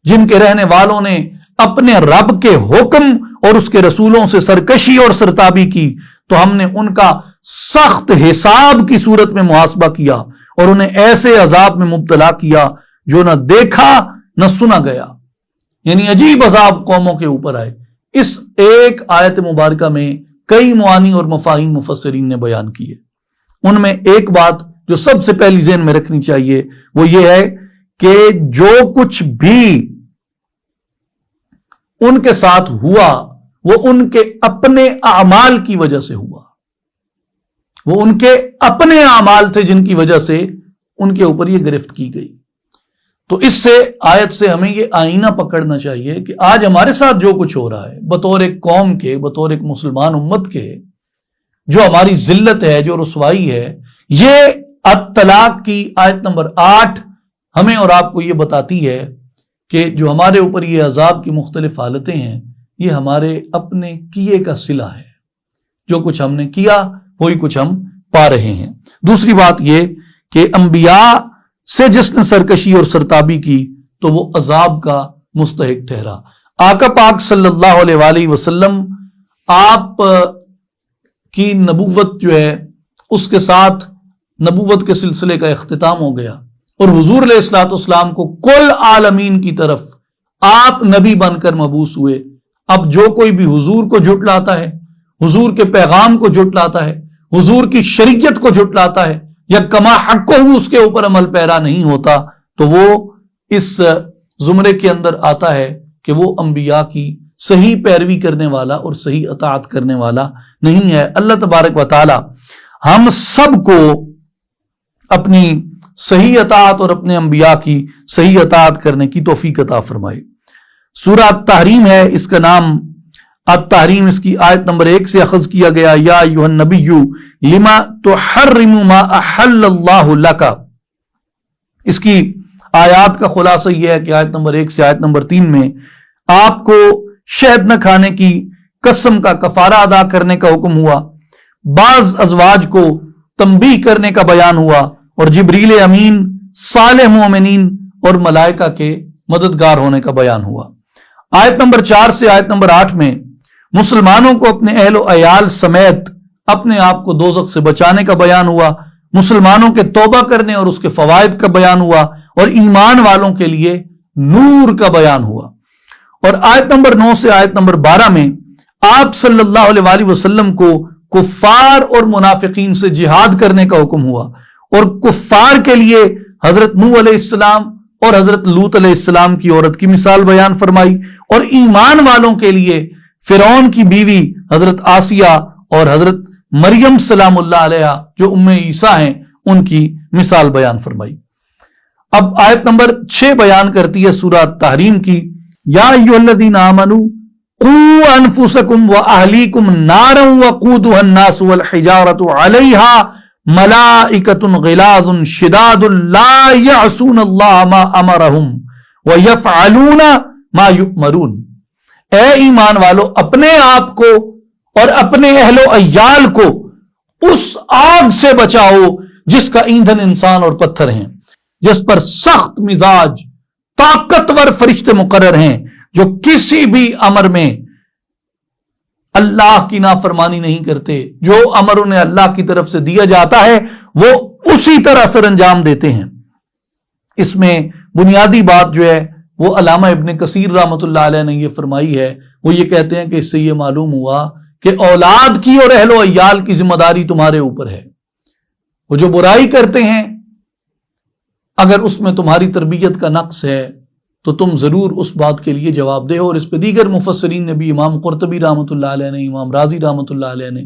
جن کے رہنے والوں نے اپنے رب کے حکم اور اس کے رسولوں سے سرکشی اور سرتابی کی تو ہم نے ان کا سخت حساب کی صورت میں محاسبہ کیا اور انہیں ایسے عذاب میں مبتلا کیا جو نہ دیکھا نہ سنا گیا۔ یعنی عجیب عذاب قوموں کے اوپر آئے۔ اس ایک آیت مبارکہ میں کئی معانی اور مفاہیم مفسرین نے بیان کیے۔ ان میں ایک بات جو سب سے پہلی ذہن میں رکھنی چاہیے وہ یہ ہے کہ جو کچھ بھی ان کے ساتھ ہوا وہ ان کے اپنے اعمال کی وجہ سے ہوا، وہ ان کے اپنے اعمال تھے جن کی وجہ سے ان کے اوپر یہ گرفت کی گئی۔ تو اس سے آیت سے ہمیں یہ آئینہ پکڑنا چاہیے کہ آج ہمارے ساتھ جو کچھ ہو رہا ہے بطور ایک قوم کے، بطور ایک مسلمان امت کے، جو ہماری ذلت ہے، جو رسوائی ہے، یہ الطلاق کی آیت نمبر 8 ہمیں اور آپ کو یہ بتاتی ہے کہ جو ہمارے اوپر یہ عذاب کی مختلف حالتیں ہیں یہ ہمارے اپنے کیے کا صلہ ہے۔ جو کچھ ہم نے کیا وہی کچھ ہم پا رہے ہیں۔ دوسری بات یہ کہ انبیاء سے جس نے سرکشی اور سرتابی کی تو وہ عذاب کا مستحق ٹھہرا۔ آقا پاک صلی اللہ علیہ وآلہ وسلم آپ کی نبوت جو ہے اس کے ساتھ نبوت کے سلسلے کا اختتام ہو گیا اور حضور علیہ الصلوۃ والسلام کو کل عالمین کی طرف آپ نبی بن کر مبعوث ہوئے۔ اب جو کوئی بھی حضور کو جھٹلاتا ہے، حضور کے پیغام کو جھٹلاتا ہے، حضور کی شریعت کو جھٹلاتا ہے یا کما حق کو اس کے اوپر عمل پیرا نہیں ہوتا، تو وہ اس زمرے کے اندر آتا ہے کہ وہ انبیاء کی صحیح پیروی کرنے والا اور صحیح اطاعت کرنے والا نہیں ہے۔ اللہ تبارک و تعالی ہم سب کو اپنی صحیح اطاعت اور اپنے انبیاء کی صحیح اطاعت کرنے کی توفیق عطا فرمائے۔ سورہ التحریم ہے، اس کا نام التحریم، اس کی آیت نمبر 1 سے اخذ کیا گیا، یا ایھا النبی لما تحرم ما احل اللہ لک۔ اس کی آیات کا خلاصہ یہ ہے کہ آیت نمبر 1 سے آیت نمبر 3 میں آپ کو شہد نہ کھانے کی قسم کا کفارہ ادا کرنے کا حکم ہوا، بعض ازواج کو تنبیہ کرنے کا بیان ہوا، اور جبریل امین، صالح مومنین اور ملائکہ کے مددگار ہونے کا بیان ہوا۔ آیت نمبر 4 سے آیت نمبر 8 میں مسلمانوں کو اپنے اہل و عیال سمیت اپنے آپ کو دوزخ سے بچانے کا بیان ہوا، مسلمانوں کے توبہ کرنے اور اس کے فوائد کا بیان ہوا، اور ایمان والوں کے لیے نور کا بیان ہوا۔ اور آیت نمبر 9 سے آیت نمبر 12 میں آپ صلی اللہ علیہ وآلہ وسلم کو کفار اور منافقین سے جہاد کرنے کا حکم ہوا، اور کفار کے لیے حضرت نوح علیہ السلام اور حضرت لوط علیہ السلام کی عورت کی مثال بیان فرمائی، اور ایمان والوں کے لیے فرعون کی بیوی حضرت آسیہ اور حضرت مریم سلام اللہ علیہ جو ام عیسیٰ ہیں ان کی مثال بیان فرمائی۔ اب آیت نمبر 6 بیان کرتی ہے سورہ تحریم کی، یا ایھا الذین آمنوا قوا انفسکم واہلیکم نارا وقودها الناس والحجارۃ علیہا ملائکۃ غلاظ شداد لا یعصون اللہ ما امرہم ویفعلون ما یؤمرون۔ اے ایمان والو، اپنے آپ کو اور اپنے اہل و عیال کو اس آگ سے بچاؤ جس کا ایندھن انسان اور پتھر ہیں، جس پر سخت مزاج طاقتور فرشتے مقرر ہیں، جو کسی بھی امر میں اللہ کی نافرمانی نہیں کرتے، جو امر انہیں اللہ کی طرف سے دیا جاتا ہے وہ اسی طرح سر انجام دیتے ہیں۔ اس میں بنیادی بات جو ہے وہ علامہ ابن کثیر رحمۃ اللہ علیہ نے یہ فرمائی ہے، وہ یہ کہتے ہیں کہ اس سے یہ معلوم ہوا کہ اولاد کی اور اہل و عیال کی ذمہ داری تمہارے اوپر ہے۔ وہ جو برائی کرتے ہیں اگر اس میں تمہاری تربیت کا نقص ہے تو تم ضرور اس بات کے لیے جواب دہ ہو، اور اس پہ دیگر مفسرین نے بھی، امام قرطبی رحمۃ اللہ علیہ نے، امام رازی رحمۃ اللہ علیہ نے،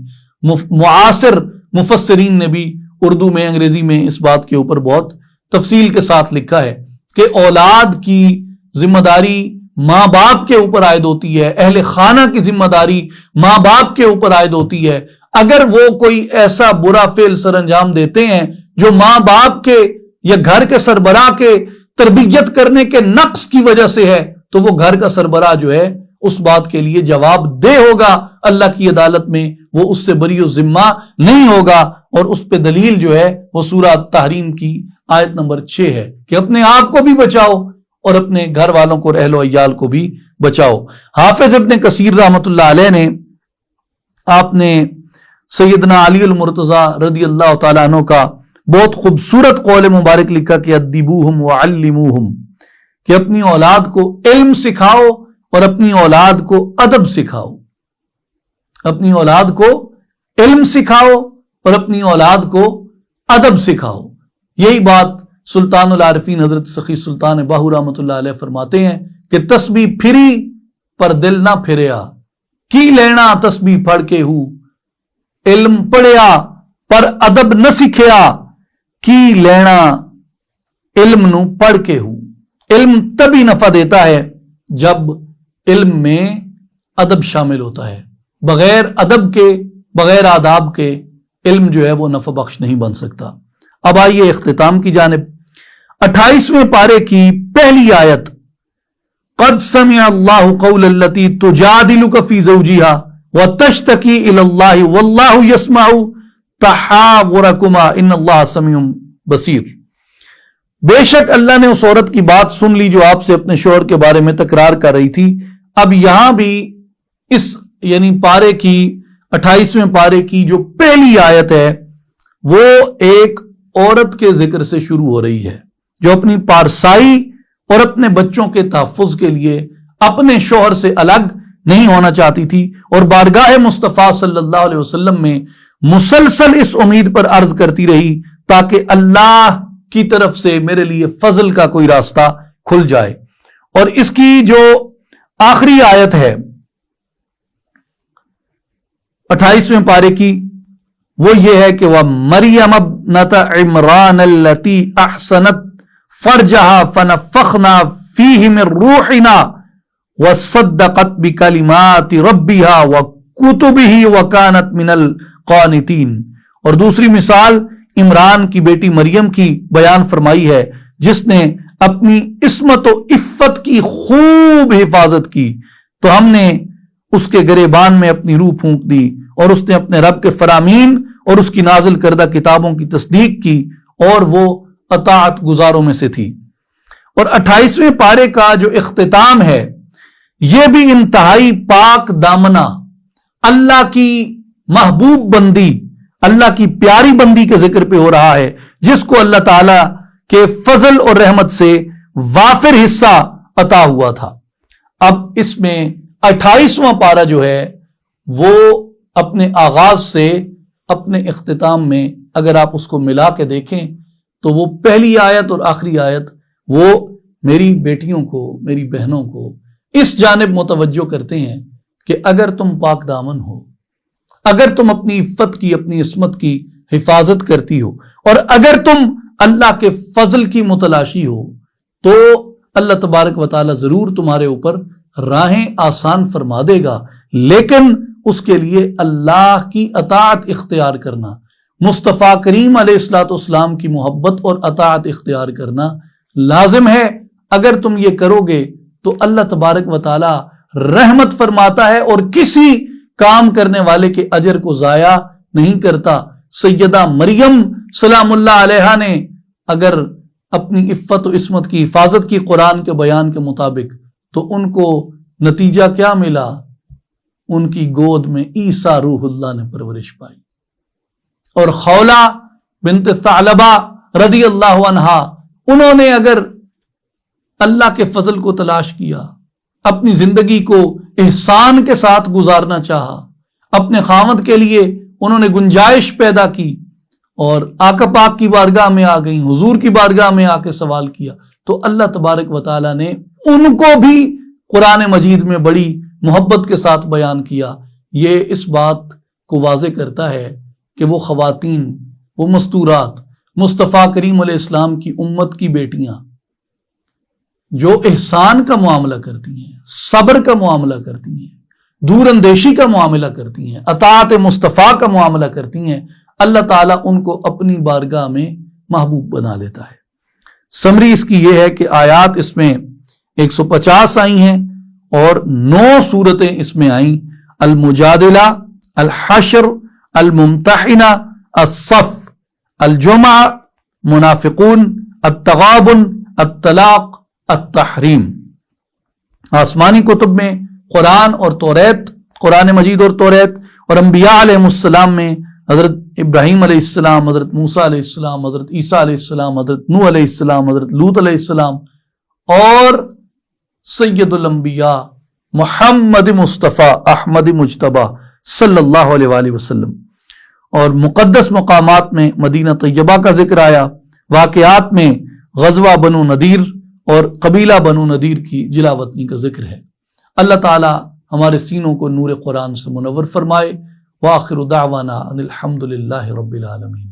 معاصر مفسرین نے بھی اردو میں انگریزی میں اس بات کے اوپر بہت تفصیل کے ساتھ لکھا ہے کہ اولاد کی ذمہ داری ماں باپ کے اوپر عائد ہوتی ہے، اہل خانہ کی ذمہ داری ماں باپ کے اوپر عائد ہوتی ہے۔ اگر وہ کوئی ایسا برا فعل سر انجام دیتے ہیں جو ماں باپ کے یا گھر کے سربراہ کے تربیت کرنے کے نقص کی وجہ سے ہے تو وہ گھر کا سربراہ جو ہے اس بات کے لیے جواب دہ ہوگا اللہ کی عدالت میں، وہ اس سے بری و ذمہ نہیں ہوگا۔ اور اس پہ دلیل جو ہے وہ سورہ تحریم کی آیت نمبر 6 ہے کہ اپنے آپ کو بھی بچاؤ اور اپنے گھر والوں کو اور اہل و عیال کو بھی بچاؤ۔ حافظ ابن کثیر رحمۃ اللہ علیہ نے، آپ نے سیدنا علی المرتضیٰ رضی اللہ تعالیٰ عنہ کا بہت خوبصورت قول مبارک لکھا کہ ادبوہم وعلموہم، کہ اپنی اولاد کو علم سکھاؤ اور اپنی اولاد کو ادب سکھاؤ، اپنی اولاد کو علم سکھاؤ اور اپنی اولاد کو ادب سکھاؤ۔ یہی بات سلطان العارفین حضرت سخی سلطان باہو رحمۃ اللہ علیہ فرماتے ہیں کہ تسبیح پھری پر دل نہ پھریا، کی لینا تسبیح پڑھ کے ہو، علم پڑھیا پر ادب نہ سکھیا، کی لینا علم نو پڑھ کے ہو۔ علم تبھی نفع دیتا ہے جب علم میں ادب شامل ہوتا ہے، بغیر ادب کے، بغیر آداب کے علم جو ہے وہ نفع بخش نہیں بن سکتا۔ اب آئیے اختتام کی جانب۔ 28ویں پارے کی پہلی آیت، قد سمع اللہ قول التی تجادلک فی زوجہا وتشتکی الی اللہ واللہ یسمع تحاورکما ان اللہ سمیع بصیر۔ بے شک اللہ نے اس عورت کی بات سن لی جو آپ سے اپنے شوہر کے بارے میں تکرار کر رہی تھی۔ اب یہاں بھی اس یعنی پارے کی 28ویں پارے کی جو پہلی آیت ہے وہ ایک عورت کے ذکر سے شروع ہو رہی ہے جو اپنی پارسائی اور اپنے بچوں کے تحفظ کے لیے اپنے شوہر سے الگ نہیں ہونا چاہتی تھی، اور بارگاہ مصطفیٰ صلی اللہ علیہ وسلم میں مسلسل اس امید پر عرض کرتی رہی تاکہ اللہ کی طرف سے میرے لیے فضل کا کوئی راستہ کھل جائے۔ اور اس کی جو آخری آیت ہے 28ویں پارے کی، وہ یہ ہے کہ وَمَرْيَمَ ابْنَتَ عِمْرَانَ الَّتِي أَحْسَنَتْ فَرْجَهَا فَنَفَّخْنَا فِيهِ مِنْ رُوحِنَا وَصَدَّقَتْ بِكَلِمَاتِ رَبِّهَا وَكُتُبِهِ وَكَانَتْ مِنَ الْقَانِتِينَ۔ اور دوسری مثال عمران کی بیٹی مریم کی بیان فرمائی ہے، جس نے اپنی عصمت و عفت کی خوب حفاظت کی، تو ہم نے اس کے گریبان میں اپنی روح پھونک دی، اور اس نے اپنے رب کے فرامین اور اس کی نازل کردہ کتابوں کی تصدیق کی، اور وہ اطاعت گزاروں میں سے تھی۔ اور 28ویں پارے کا جو اختتام ہے یہ بھی انتہائی پاک دامنہ اللہ کی محبوب بندی، اللہ کی پیاری بندی کے ذکر پہ ہو رہا ہے، جس کو اللہ تعالی کے فضل اور رحمت سے وافر حصہ عطا ہوا تھا۔ اب اس میں 28واں پارہ جو ہے وہ اپنے آغاز سے اپنے اختتام میں اگر آپ اس کو ملا کے دیکھیں تو وہ پہلی آیت اور آخری آیت وہ میری بیٹیوں کو، میری بہنوں کو اس جانب متوجہ کرتے ہیں کہ اگر تم پاک دامن ہو، اگر تم اپنی عفت کی، اپنی عصمت کی حفاظت کرتی ہو، اور اگر تم اللہ کے فضل کی متلاشی ہو، تو اللہ تبارک و تعالی ضرور تمہارے اوپر راہیں آسان فرما دے گا، لیکن اس کے لیے اللہ کی اطاعت اختیار کرنا، مصطفیٰ کریم علیہ الصلوۃ والسلام کی محبت اور اطاعت اختیار کرنا لازم ہے۔ اگر تم یہ کرو گے تو اللہ تبارک و تعالی رحمت فرماتا ہے اور کسی کام کرنے والے کے اجر کو ضائع نہیں کرتا۔ سیدہ مریم سلام اللہ علیہا نے اگر اپنی عفت و عصمت کی حفاظت کی قرآن کے بیان کے مطابق، تو ان کو نتیجہ کیا ملا؟ ان کی گود میں عیسیٰ روح اللہ نے پرورش پائی۔ اور خولہ بنت ثعلبہ رضی اللہ عنہا، انہوں نے اگر اللہ کے فضل کو تلاش کیا، اپنی زندگی کو احسان کے ساتھ گزارنا چاہا، اپنے خاوند کے لیے انہوں نے گنجائش پیدا کی اور آقا پاک کی بارگاہ میں آ گئیں، حضور کی بارگاہ میں آ کے سوال کیا، تو اللہ تبارک و تعالی نے ان کو بھی قرآن مجید میں بڑی محبت کے ساتھ بیان کیا۔ یہ اس بات کو واضح کرتا ہے کہ وہ خواتین، وہ مستورات، مصطفیٰ کریم علیہ السلام کی امت کی بیٹیاں جو احسان کا معاملہ کرتی ہیں، صبر کا معاملہ کرتی ہیں، دور اندیشی کا معاملہ کرتی ہیں، اطاعت مصطفیٰ کا معاملہ کرتی ہیں، اللہ تعالیٰ ان کو اپنی بارگاہ میں محبوب بنا لیتا ہے۔ سمری اس کی یہ ہے کہ آیات اس میں 150 آئی ہیں اور 9 سورتیں اس میں آئیں: المجادلہ، الحشر، الممتحنہ، الصف، الجمعہ، منافقون، التغابن، الطلاق، التحریم۔ آسمانی کتب میں قرآن اور توریت، قرآن مجید اور توریت، اور انبیاء علیہ السلام میں حضرت ابراہیم علیہ السلام، حضرت موسیٰ علیہ السلام، حضرت عیسیٰ علیہ السلام، حضرت نوح علیہ السلام، حضرت لوط علیہ السلام، اور سید الانبیاء محمد مصطفیٰ احمد مجتبیٰ صلی اللہ علیہ وآلہ وسلم۔ اور مقدس مقامات میں مدینہ طیبہ کا ذکر آیا، واقعات میں غزوہ بنو نذیر اور قبیلہ بنو نذیر کی جلا وطنی کا ذکر ہے۔ اللہ تعالی ہمارے سینوں کو نور قرآن سے منور فرمائے۔ وآخر دعوانا ان الحمد للہ رب العالمین۔